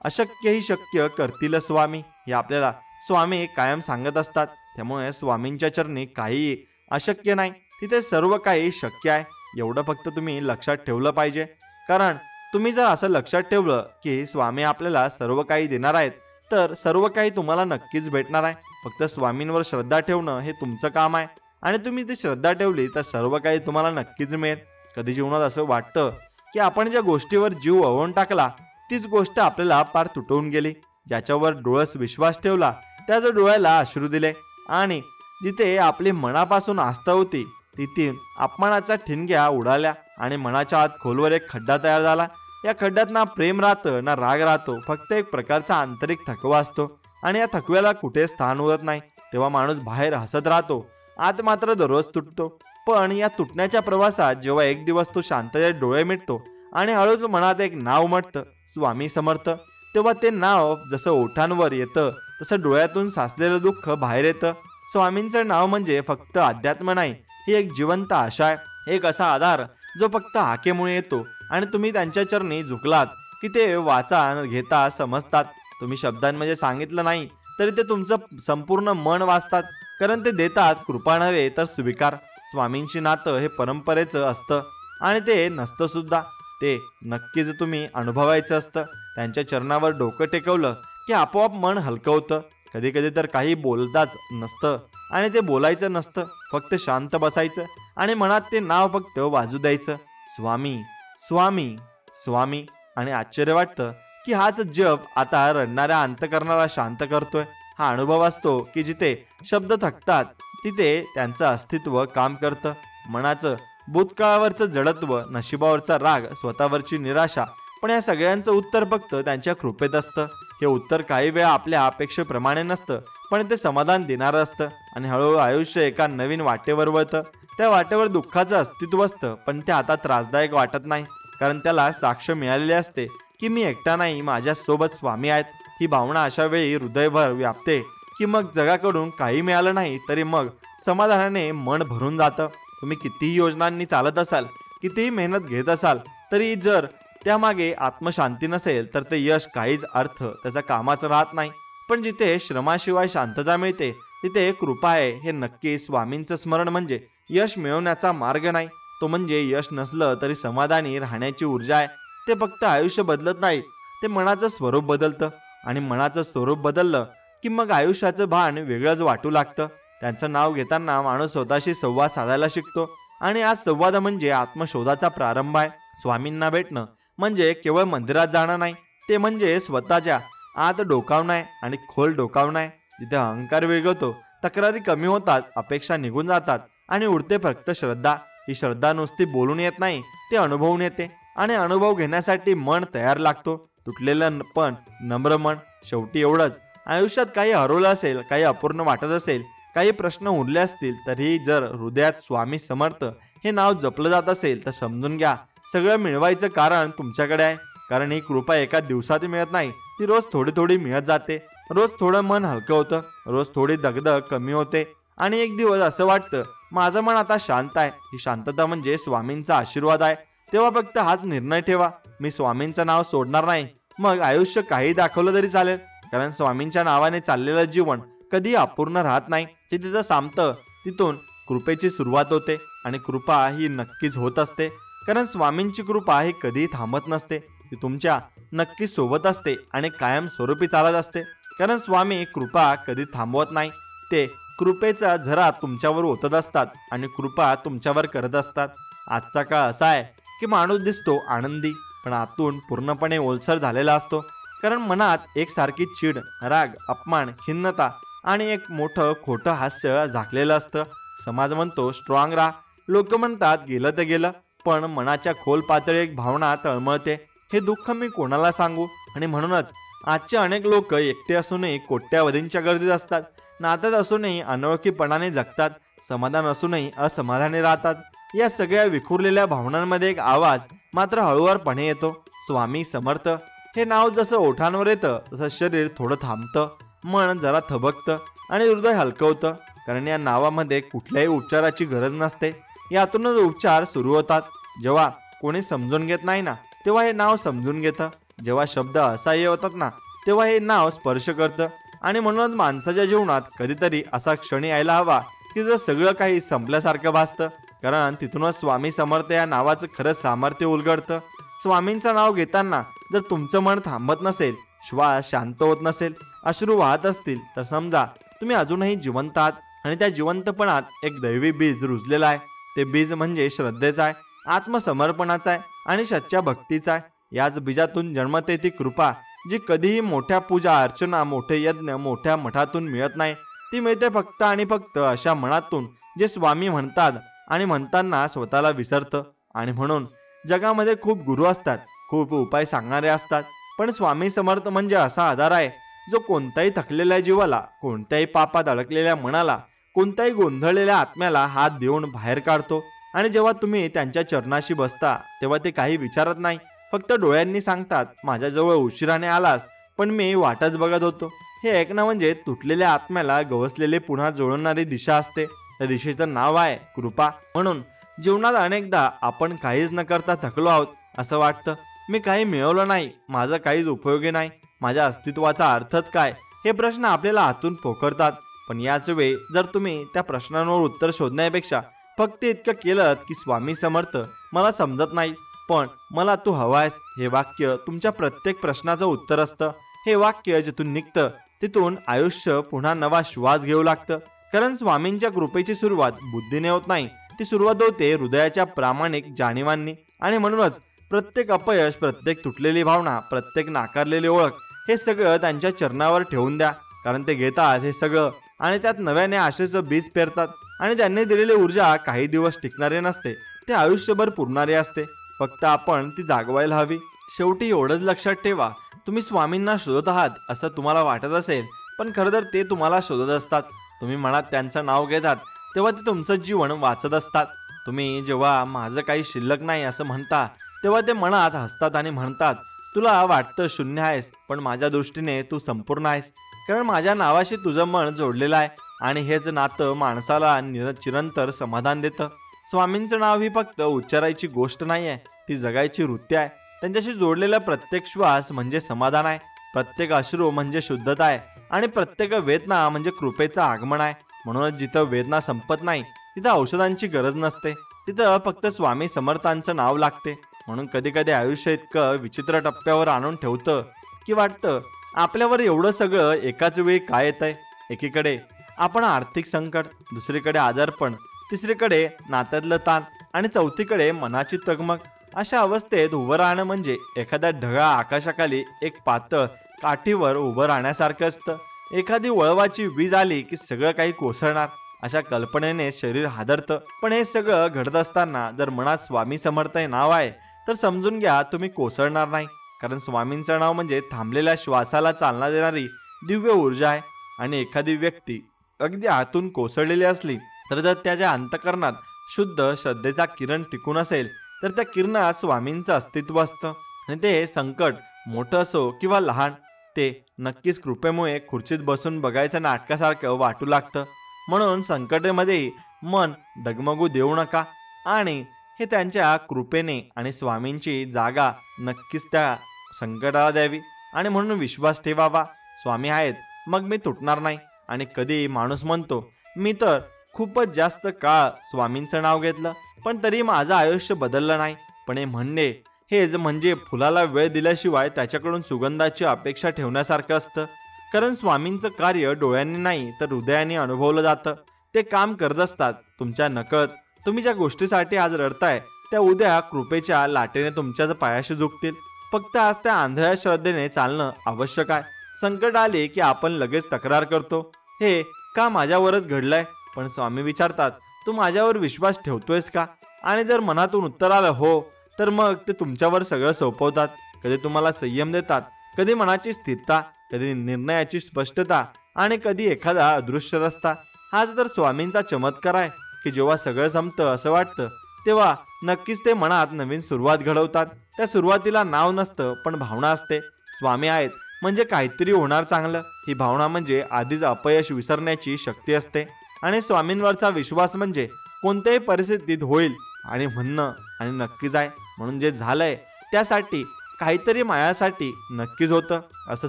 अशक्यही शक्य करतील स्वामी, हे आपल्याला स्वामी कायम सांगत असतात. त्यामुळे स्वामींच्या चरणी काहीही अशक्य नाही, तिथे सर्व काही शक्य आहे. एवढं फक्त तुम्ही लक्षात ठेवलं पाहिजे. कारण तुम्ही जर असं लक्षात ठेवलं की स्वामी आपल्याला सर्व काही देणार आहेत, तर सर्व काही तुम्हाला नक्कीच भेटणार आहे. फक्त स्वामींवर श्रद्धा ठेवणं हे तुमचं काम आहे. आणि तुम्ही ती श्रद्धा ठेवली तर सर्व काही तुम्हाला नक्कीच मिळेल. कधी जीवनात असं वाटतं की आपण ज्या गोष्टीवर जीव ओवून टाकला, तीच गोष्ट आपल्याला पार तुटवून गेली. ज्याच्यावर डोळस विश्वास ठेवला, त्याच डोळ्याला अश्रू दिले. आणि जिथे आपली मनापासून आस्था होती, तिथे अपमानाच्या ठिणग्या उडाल्या आणि मनाच्या आत खोलवर एक खड्डा तयार झाला. या खड्ड्यात ना प्रेम राहतं ना राग राहतो, फक्त एक प्रकारचा आंतरिक थकवा असतो. आणि या थकव्याला कुठे स्थान उरत नाही. तेव्हा माणूस बाहेर हसत राहतो, आत मात्र दररोज तुटतो. पण या तुटण्याच्या प्रवासात जेव्हा एक दिवस तो शांततेत डोळे मिटतो आणि हळूच मनात एक नाव उमटतं, स्वामी समर्थ, तेव्हा ते नाव जसं ओठांवर येतं तसं डोळ्यातून साचलेलं दुःख बाहेर येतं. स्वामींचं नाव म्हणजे फक्त अध्यात्म नाही, ही एक जिवंत आशा आहे, एक असा आधार जो फक्त हाकेमुळे येतो. आणि तुम्ही त्यांच्या चरणी झुकलात की ते वाचा घेता समजतात. तुम्ही शब्दांमध्ये सांगितलं नाही तरी ते तुमचं संपूर्ण मन वाचतात. कारण ते देतात कृपा नव्हे तर स्वीकार. स्वामींची नातं हे परंपरेचं असतं आणि ते नसतं सुद्धा, ते नक्कीच तुम्ही अनुभवायचं असतं. त्यांच्या चरणावर डोकं टेकवलं की आपोआप मन हलकं होतं. कधी कधी तर काही बोलताच नसतं आणि ते बोलायचं नसतं, फक्त शांत बसायचं आणि मनात ते नाव फक्त वाजू द्यायचं, स्वामी स्वामी स्वामी. आणि आश्चर्य वाटतं की हाच जप आता रडणाऱ्या अंतकरणाला शांत करतोय. हा अनुभव असतो की जिथे शब्द थकतात तिथे त्यांचं अस्तित्व काम करतं. मनाचं भूतकाळावरचं जडत्व, नशिबावरचा राग, स्वतःवरची निराशा, पण या सगळ्यांचं उत्तर फक्त त्यांच्या कृपेत असतं. हे उत्तर काही वेळा आपल्या अपेक्षेप्रमाणे नसतं, पण ते समाधान देणारं असतं. आणि हळूहळू आयुष्य एका नवीन वाटेवर वळतं. त्या वाटेवर दुःखाचं अस्तित्व असतं, पण ते आता त्रासदायक वाटत नाही. कारण त्याला साक्ष मिळालेली असते की मी एकटा नाही, माझ्यासोबत स्वामी आहेत. ही भावना अशा वेळी हृदयभर व्यापते की मग जगाकडून काही मिळालं नाही तरी मग समाधानाने मन भरून जातं. तुम्ही कितीही योजनांनी चालत असाल, कितीही मेहनत घेत असाल, तरी जर त्यामागे आत्मशांती नसेल तर ते यश काहीच अर्थ त्याचा कामाचं राहत नाही. पण जिथे श्रमाशिवाय शांतता मिळते तिथे कृपा आहे. हे नक्की स्वामींचं स्मरण म्हणजे यश मिळवण्याचा मार्ग नाही, तो म्हणजे यश नसलं तरी समाधानी राहण्याची ऊर्जा आहे. ते फक्त आयुष्य बदलत नाही, ते मनाचं स्वरूप बदलतं. आणि मनाचं स्वरूप बदललं की मग आयुष्याचं भान वेगळंच वाटू लागतं. त्यांचं नाव घेताना माणूस स्वतःशी संवाद साधायला शिकतो. आणि आज संवाद म्हणजे आत्मशोधाचा प्रारंभ आहे. स्वामींना भेटणं म्हणजे केवळ मंदिरात जाणं नाही, ते म्हणजे स्वतःच्या आत डोकावणं आहे आणि खोल डोकावणं आहे. जिथे अहंकार विरघळतो, तक्रारी कमी होतात, अपेक्षा निघून जातात आणि उरते फक्त श्रद्धा. ही श्रद्धा नुसती बोलून येत नाही, ते अनुभवून येते. आणि अनुभव घेण्यासाठी मन तयार लागतो, तुटलेलं पण नम्र मन. शेवटी एवढंच, आयुष्यात काही हरवलं असेल, काही अपूर्ण वाटत असेल, काही प्रश्न उरले असतील, तरीही जर हृदयात स्वामी समर्थ हे नाव जपलं जात असेल तर समजून घ्या, सगळं मिळवायचं कारण तुमच्याकडे आहे. कारण ही कृपा एका दिवसात मिळत नाही, ती रोज थोडी थोडी मिळत जाते. रोज थोडं मन हलकं होतं, रोज थोडी दगदग कमी होते आणि एक दिवस असं वाटतं माझं मन आता शांत आहे. ही शांतता म्हणजे स्वामींचा आशीर्वाद आहे. तेव्हा फक्त हाच निर्णय ठेवा, मी स्वामींचं नाव सोडणार नाही. मग आयुष्य काही दाखवलं तरी चालेल, कारण स्वामींच्या नावाने चाललेलं जीवन कधी अपूर्ण राहत नाही. जे तिथं संपतं तिथून कृपेची सुरुवात होते आणि कृपा ही नक्कीच होत असते. कारण स्वामींची कृपा ही कधीही थांबत नसते. ती तुमच्या नक्कीच सोबत असते आणि कायम स्वरूपी चालत असते. कारण स्वामी कृपा कधी थांबवत नाही. ते कृपेचा झरा तुमच्यावर ओतत असतात आणि कृपा तुमच्यावर करत असतात. आजचा काळ असा आहे की माणूस दिसतो आनंदी पण आतून पूर्णपणे ओलसर झालेला असतो. कारण मनात एकसारखी चीड, राग, अपमान, खिन्नता आणि एक मोठं खोटं हास्य झाकलेलं असतं. समाज म्हणतो स्ट्रॉंग राहा, लोक म्हणतात गेलं तर गेलं, पण मनाच्या खोल पातळी एक भावना तळमळते. हे दुःख मी कोणाला सांगू? आणि म्हणूनच आजचे अनेक लोक एकटे असूनही कोट्यावधींच्या गर्दीत असतात. नात्यात असूनही अनोळखीपणाने जगतात. समाधान असूनही असमाधानी राहतात. या सगळ्या विखुरलेल्या भावनांमध्ये एक आवाज मात्र हळूवारपणे येतो, स्वामी समर्थ. हे नाव जसं ओठांवर येतं तसं शरीर थोडं थांबतं, मन जरा थबकतं आणि हृदय हलकं होतं. कारण या नावामध्ये कुठल्याही उपचाराची गरज नसते. यातूनच उपचार सुरू होतात. जेव्हा कोणी समजून घेत नाही ना, तेव्हा हे नाव समजून घेतं. जेव्हा शब्द असहाय्य होतात ना, तेव्हा हे नाव स्पर्श करतं. आणि म्हणूनच माणसाच्या जीवनात कधीतरी असा क्षण यायला हवा की जर सगळं काही संपल्यासारखं भासतं. कारण तिथूनच स्वामी समर्थ या नावाचं खरं सामर्थ्य उलगडतं. स्वामींचं नाव घेताना जर तुमचं मन थांबत नसेल, श्वास शांत होत नसेल, अश्रू वाहत असतील, तर समजा तुम्ही अजूनही जिवंत आहात. आणि त्या जिवंतपणात एक दैवी बीज रुजलेलं आहे. ते बीज म्हणजे श्रद्धेचं आहे, आत्मसमर्पणाचा आहे आणि सच्च्या भक्तीचा आहे. याच बीजातून जन्मते ती कृपा जी कधीही मोठ्या पूजा अर्चना, मोठे यज्ञ, मोठ्या मठातून मिळत नाही. ती मिळते फक्त आणि फक्त अशा मनातून जे स्वामी म्हणतात आणि म्हणताना स्वतःला विसरतं. आणि म्हणून जगामध्ये खूप गुरु असतात, खूप उपाय सांगणारे असतात, पण स्वामी समर्थ म्हणजे असा आधार आहे जो कोणत्याही थकलेल्या जीवाला, कोणत्याही पापात अडकलेल्या मनाला, कोणत्याही गोंधळलेल्या आत्म्याला हात देऊन बाहेर काढतो. आणि जेव्हा तुम्ही त्यांच्या चरणाशी बसता तेव्हा ते काही विचारत नाही, फक्त डोळ्यांनी सांगतात, माझ्याजवळ उशिराने आलास पण मी वाटच बघत होतो. हे ऐकणं म्हणजे तुटलेल्या आत्म्याला गवसलेले पुन्हा जोडणारी दिशा असते. त्या दिशेचं नाव आहे कृपा. म्हणून जीवनात अनेकदा आपण काहीच न करता थकलो आहोत असं वाटतं. मी काही मिळवलं नाही, माझं काहीच उपयोगी नाही, माझ्या अस्तित्वाचा अर्थच काय, हे प्रश्न आपल्याला आतून पोखरतात. पण याच वेळी जर तुम्ही त्या प्रश्नांवर उत्तर शोधण्यापेक्षा फक्त इतकं केलं की स्वामी समर्थ मला समजत नाही पण मला तू हवायस, हे वाक्य तुमच्या प्रत्येक प्रश्नाचं उत्तर असतं. हे वाक्य जिथून निघतं तिथून आयुष्य पुन्हा नवा श्वास घेऊ लागतं. कारण स्वामींच्या कृपेची सुरुवात बुद्धीने होत नाही, ती सुरुवात होते हृदयाच्या प्रामाणिक जाणीवांनी. आणि म्हणूनच प्रत्येक अपयश, प्रत्येक तुटलेली भावना, प्रत्येक नाकारलेली ओळख हे सगळं त्यांच्या चरणावर ठेवून द्या. कारण ते घेतात हे सगळं आणि त्यात नव्याने आशेचं बीज पेरतात. आणि त्यांनी दिलेली ऊर्जा काही दिवस टिकणारे नसते, ते आयुष्यभर पुरणारे असते. फक्त आपण ती जागवायला हवी. शेवटी एवढंच लक्षात ठेवा, तुम्ही स्वामींना शोधत आहात असं तुम्हाला वाटत असेल, पण खरं तर ते तुम्हाला शोधत असतात. तुम्ही मनात त्यांचं नाव घेतात तेव्हा ते तुमचं जीवन वाचत असतात. तुम्ही जेव्हा माझं काही शिल्लक नाही असं म्हणता तेव्हा ते मनात हसतात आणि म्हणतात, तुला वाटतं शून्य आहेस, पण माझ्या दृष्टीने तू संपूर्ण आहेस. कारण माझ्या नावाशी तुझं मन जोडलेलं आहे आणि हेच नातं माणसाला चिरंतर समाधान देतं. स्वामींचं नाव ही फक्त उच्चारायची गोष्ट नाही आहे, ती जगायची वृत्ती आहे. त्यांच्याशी जोडलेला प्रत्येक श्वास म्हणजे समाधान आहे, प्रत्येक अश्रू म्हणजे शुद्धता आहे आणि प्रत्येक वेदना म्हणजे कृपेचं आगमन आहे. म्हणूनच जिथं वेदना संपत नाही तिथं औषधांची गरज नसते, तिथं फक्त स्वामी समर्थांचं नाव लागते. म्हणून कधी कधी आयुष्य इतकं विचित्र टप्प्यावर आणून ठेवतं की वाटतं आपल्यावर एवढं सगळं एकाच वेळी काय येतंय. एकीकडे आपण आर्थिक संकट, दुसरीकडे आजारपण, तिसरीकडे नात्यातलं ताण आणि चौथीकडे मनाची तगमग. अशा अवस्थेत उभं राहणं म्हणजे एखाद्या ढगाळ आकाशाखाली एक पातळ काठीवर उभं राहण्यासारखं असतं. एखादी वळवाची वीज आली की सगळं काही कोसळणार, अशा कल्पनेने शरीर हादरतं. पण हे सगळं घडत असताना जर मनात स्वामी समर्थ हे नाव आहे तर समजून घ्या तुम्ही कोसळणार नाही. कारण स्वामींचं नाव म्हणजे थांबलेल्या श्वासाला चालना देणारी दिव्य ऊर्जा आहे. आणि एखादी व्यक्ती अगदी आतून कोसळलेली असली तर जर त्याच्या अंतःकरणात शुद्ध श्रद्धेचा किरण टिकून असेल तर त्या किरणात स्वामींचं अस्तित्व असतं. आणि ते संकट मोठं असो किंवा लहान, ते नक्कीच कृपेमुळे खुर्चीत बसून बघायचं नाटकासारखं वाटू लागतं. म्हणून संकटामध्ये मन डगमगू देऊ नका आणि हे त्यांच्या कृपेने आणि स्वामींची जागा नक्कीच त्या संकटाला द्यावी. आणि म्हणून विश्वास ठेवावा, स्वामी आहेत मग मी तुटणार नाही. आणि कधी माणूस म्हणतो मी तर खूपच जास्त काळ स्वामींचं नाव घेतलं पण तरी माझं आयुष्य बदललं नाही. पण हे म्हणणे हेच म्हणजे फुलाला वेळ दिल्याशिवाय त्याच्याकडून सुगंधाची अपेक्षा ठेवण्यासारखं असतं. कारण स्वामींचं कार्य डोळ्यांनी नाही तर हृदयाने अनुभवलं जातं. ते काम करत असतात तुमच्या नकळत. तुम्ही ज्या गोष्टीसाठी आज रडताय त्या उद्या कृपेच्या लाटेने तुमच्याच पायाशी झुकतील. फक्त आज त्या आंधळ्या श्रद्धेने चालणं आवश्यक आहे. संकट आले की आपण लगेच तक्रार करतो, हे का माझ्यावरच घडलंय. पण स्वामी विचारतात, तू माझ्यावर विश्वास ठेवतोयस का? आणि जर मनातून उत्तर आलं हो, तर मग ते तुमच्यावर सगळं सोपवतात. कधी तुम्हाला संयम देतात, कधी मनाची स्थिरता, कधी निर्णयाची स्पष्टता आणि कधी एखादा अदृश्य रस्ता. हाच तर स्वामींचा चमत्कार आहे की जेव्हा सगळं संपतं असं वाटतं तेव्हा नक्कीच ते मनात नवीन सुरुवात घडवतात. त्या सुरुवातीला नाव नसतं पण भावना असते. स्वामी आहेत म्हणजे काहीतरी होणार चांगलं, ही भावना म्हणजे आधीच अपयश विसरण्याची शक्ती असते. आणि स्वामींवरचा विश्वास म्हणजे कोणत्याही परिस्थितीत होईल आणि म्हणणं आणि नक्कीच आहे म्हणून जे झालंय त्यासाठी काहीतरी मायासाठी नक्कीच होतं असं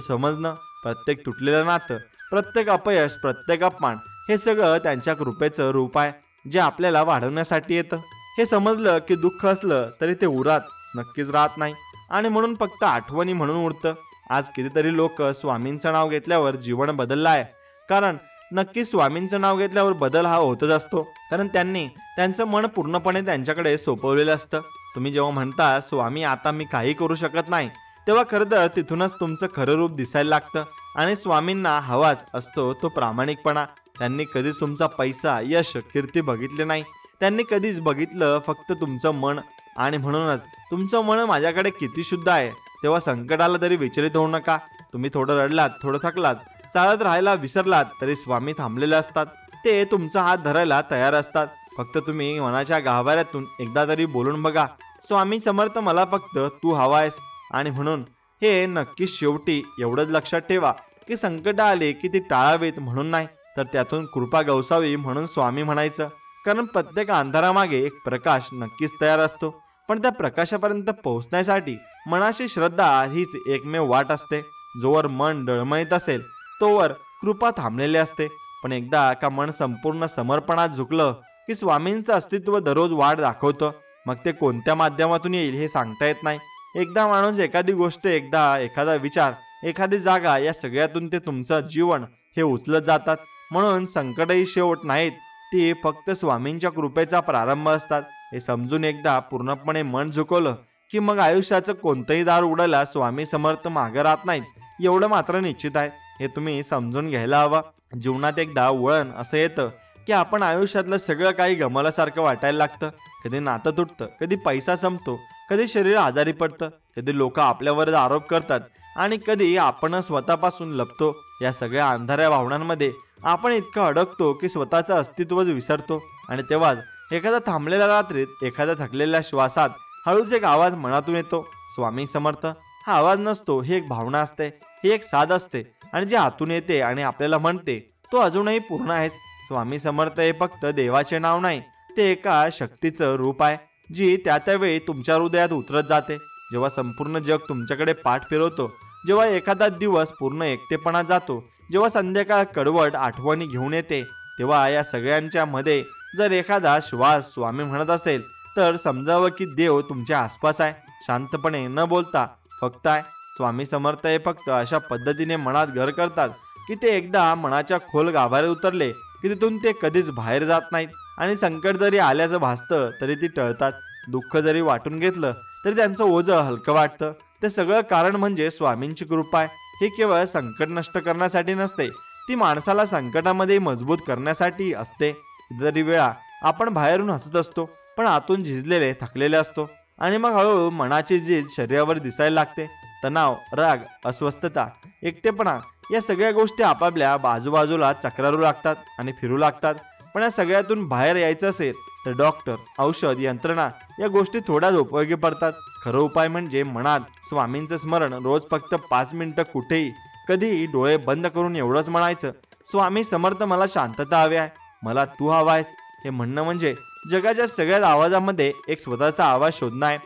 समजणं. प्रत्येक तुटलेलं नातं, प्रत्येक अपयश, प्रत्येक अपमान हे सगळं त्यांच्या कृपेचं रूप आहे जे आपल्याला वाढवण्यासाठी येतं. हे समजलं की दुःख असलं तरी ते उरात नक्कीच राहत नाही आणि म्हणून फक्त आठवणी म्हणून उरतं. आज कितीतरी लोक स्वामींचं नाव घेतल्यावर जीवन बदललं आहे. कारण नक्की स्वामींचं नाव घेतल्यावर बदल हा होतच असतो. कारण त्यांनी त्यांचं मन पूर्णपणे त्यांच्याकडे सोपवलेलं असतं. तुम्ही जेव्हा म्हणता स्वामी आता मी काही करू शकत नाही, तेव्हा खरं तर तिथूनच तुमचं खरं रूप दिसायला लागतं. आणि स्वामींना हवाच असतो तो प्रामाणिकपणा. त्यांनी कधीच तुमचा पैसा, यश, कीर्ती बघितले नाही. त्यांनी कधीच बघितलं फक्त तुमचं मन. आणि म्हणूनच तुमचं मन माझ्याकडे किती शुद्ध आहे. तेव्हा संकट आलं तरी विचलित होऊ नका. तुम्ही थोडं रडलात, थोडं थकलात, चालत राहायला विसरलात तरी स्वामी थांबलेले असतात. ते तुमचा हात धरायला तयार असतात. फक्त तुम्ही मनाच्या गाभाऱ्यातून एकदा तरी बोलून बघा, स्वामी समर्थ मला फक्त तू हवायस. आणि म्हणून हे नक्कीच शेवटी एवढंच लक्षात ठेवा की संकट आले की ती टाळावीत म्हणून नाही तर त्यातून कृपा गवसावी म्हणून स्वामी म्हणायचं. कारण प्रत्येक अंधारामागे एक प्रकाश नक्कीच तयार असतो. पण त्या प्रकाशापर्यंत पोहोचण्यासाठी मनाची श्रद्धा हीच एकमेव वाट असते. जोवर मन डळमळीत असेल तोवर कृपा थांबलेली असते. पण एकदा का मन संपूर्ण समर्पणात झुकलं की स्वामींचं अस्तित्व दररोज वाट दाखवतं. मग ते कोणत्या माध्यमातून येईल हे सांगता येत नाही. एकदा माणूस, एखादी गोष्ट, एखादा विचार, एखादी जागा या सगळ्यातून ते तुमचं जीवन हे उचलत जातात. म्हणून संकटही शेवट नाहीत, ती फक्त स्वामींच्या कृपेचा प्रारंभ असतात. हे समजून एकदा पूर्णपणे मन झुकवलं की मग आयुष्याचं कोणतंही दार उघडायला स्वामी समर्थ मागे राहत नाहीत एवढं मात्र निश्चित आहे. हे तुम्ही समजून घ्यायला हवं. जीवनात एकदा वळण असं येतं की आपण आयुष्यातलं सगळं काही गमावल्यासारखं वाटायला लागतं. कधी नातं तुटतं, कधी पैसा संपतो, कधी शरीर आजारी पडतं, कधी लोक आपल्यावर आरोप करतात आणि कधी आपण स्वतःपासून लपतो. या सगळ्या अंधाऱ्या भावनांमध्ये आपण इतकं अडकतो की स्वतःचं अस्तित्वच विसरतो. आणि तेव्हाच एखाद्या थांबलेल्या रात्रीत, एखाद्या थकलेल्या श्वासात हळूच एक आवाज मनातून येतो, स्वामी समर्थ. हा आवाज नसतो, ही एक भावना असते, ही एक साध असते आणि जे आतून येते आणि आपल्याला म्हणते तो अजूनही पूर्ण आहेस. स्वामी समर्थ हे फक्त देवाचे नाव नाही, ते एका शक्तीचं रूप आहे जी त्या वेळी तुमच्या हृदयात उतरत जाते. जेव्हा संपूर्ण जग तुमच्याकडे पाठ फिरवतो, जेव्हा एखादा दिवस पूर्ण एकटेपणात जातो, जेव्हा संध्याकाळ कडवट आठवणी घेऊन येते, तेव्हा या सगळ्यांच्या मध्ये जर एखादा श्वास स्वामी म्हणत असेल तर समजावं की देव तुमच्या आसपास आहे, शांतपणे न बोलता फक्त आहे. स्वामी समर्थ हे फक्त अशा पद्धतीने मनात घर करतात की ते एकदा मनाच्या खोल गाभाऱ्यात उतरले की तिथून ते कधीच बाहेर जात नाहीत. आणि संकट जरी आल्याचं भासतं तरी ती टळतात. दुःख जरी वाटून घेतलं तरी त्यांचं ओझं हलकं वाटतं. ते सगळं कारण म्हणजे स्वामींची कृपा आहे. हे केवळ संकट नष्ट करण्यासाठी नसते, ती माणसाला संकटामध्ये मजबूत करण्यासाठी असते. कितीतरी वेळा आपण बाहेरून हसत असतो पण आतून झिजलेले, थकलेले असतो. आणि मग हळूहळू मनाची झीज शरीरावर दिसायला लागते. तणाव, राग, अस्वस्थता, एकटेपणा या सगळ्या गोष्टी आपापल्या बाजूबाजूला चक्रारू लागतात आणि फिरू लागतात. पण या सगळ्यातून बाहेर यायचं असेल तर डॉक्टर, औषध, यंत्रणा या गोष्टी थोड्याच उपयोगी पडतात. खरं उपाय म्हणजे मनात स्वामींचं स्मरण. रोज फक्त 5 मिनिटं कुठेही, कधीही डोळे बंद करून एवढंच म्हणायचं, स्वामी समर्थ मला शांतता हवी आहे, मला तू हवा आहेस. हे म्हणणं म्हणजे जगाच्या सगळ्या आवाजामध्ये एक स्वतःचा आवाज शोधणं आहे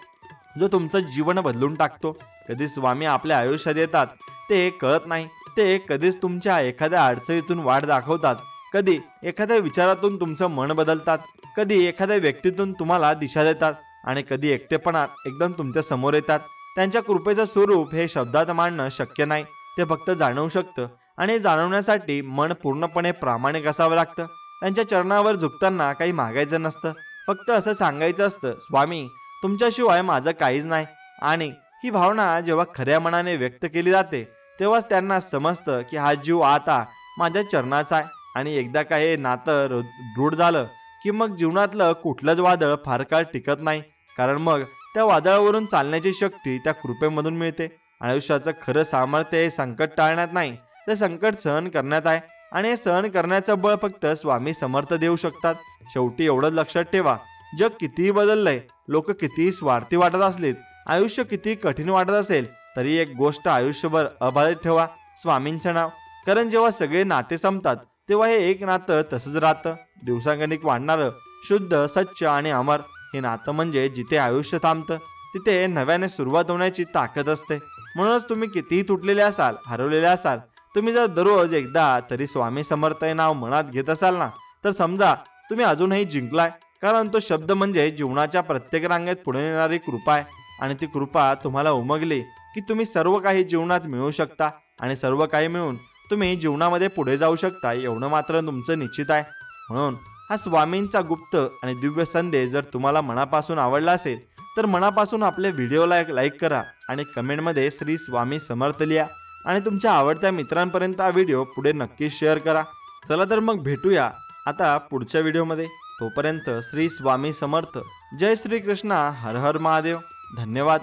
जो तुमचं जीवन बदलून टाकतो. कधी स्वामी आपल्या आयुष्यात येतात ते कळत नाही, ते कधीच तुमच्या एखाद्या अडचणीतून वाट दाखवतात, कधी एखाद्या विचारातून तुमचं मन बदलतात, कधी एखाद्या व्यक्तीतून तुम्हाला दिशा देतात आणि कधी एकटेपणात एकदम तुमच्या समोर येतात. त्यांच्या कृपेचं स्वरूप हे शब्दात मांडणं शक्य नाही, ते फक्त जाणवू शकतं. आणि जाणवण्यासाठी मन पूर्णपणे प्रामाणिक असावं लागतं. त्यांच्या चरणावर झुकताना काही मागायचं नसतं, फक्त असं सांगायचं असतं, स्वामी तुमच्याशिवाय माझं काहीच नाही. आणि ही भावना जेव्हा खऱ्या मनाने व्यक्त केली जाते तेव्हाच त्यांना समजतं की हा जीव आता माझ्या चरणाचा आहे. आणि एकदा का हे नातं दृढ झालं की मग जीवनातलं कुठलंच वादळ फार काळ टिकत नाही, कारण मग त्या वादळावरून चालण्याची शक्ती त्या कृपेमधून मिळते. आयुष्याचं खरं सामर्थ्य हे संकट टाळण्यात नाही, ते संकट सहन करण्यात आहे. आणि हे सहन करण्याचं बळ फक्त स्वामी समर्थ देऊ शकतात. शेवटी एवढंच लक्षात ठेवा, जग कितीही बदललंय, लोक कितीही स्वार्थी वाटत असलेत, आयुष्य किती कठीण वाटत असेल, तरी एक गोष्ट आयुष्यभर अबाधित ठेवा, स्वामींचं नाव. कारण जेव्हा सगळे नाते संपतात तेव्हा हे एक नातं तसंच राहतं, दिवसागणिक वाढणारं, शुद्ध, सच्च आणि अमर. हे नातं म्हणजे जिथे आयुष्य थांबतं तिथे नव्याने सुरुवात होण्याची ताकद असते. म्हणूनच तुम्ही कितीही तुटलेले असाल, हरवलेले असाल, तुम्ही जर दररोज एकदा तरी स्वामी समर्थ हे नाव मनात घेत असाल ना, तर समजा तुम्ही अजूनही जिंकलाय. कारण तो शब्द म्हणजे जीवनाच्या प्रत्येक रांगेत पुढे येणारी कृपा आहे. आणि ती कृपा तुम्हाला उमगली की तुम्ही सर्व काही जीवनात मिळवू शकता. आणि सर्व काही मिळून तुम्ही जीवनामध्ये पुढे जाऊ शकता, एवढं मात्र तुमचं निश्चित आहे. म्हणून हा स्वामींचा गुप्त आणि दिव्य संदेश जर तुम्हाला मनापासून आवडला असेल तर मनापासून आपल्या व्हिडिओला एक लाईक करा आणि कमेंटमध्ये श्री स्वामी समर्थ लिहा. आणि तुमच्या आवडत्या मित्रांपर्यंत हा व्हिडिओ पुढे नक्की शेअर करा. चला तर मग भेटूया आता पुढच्या व्हिडिओमध्ये. तोपर्यंत श्री स्वामी समर्थ. जय श्री कृष्णा. हर हर महादेव. धन्यवाद.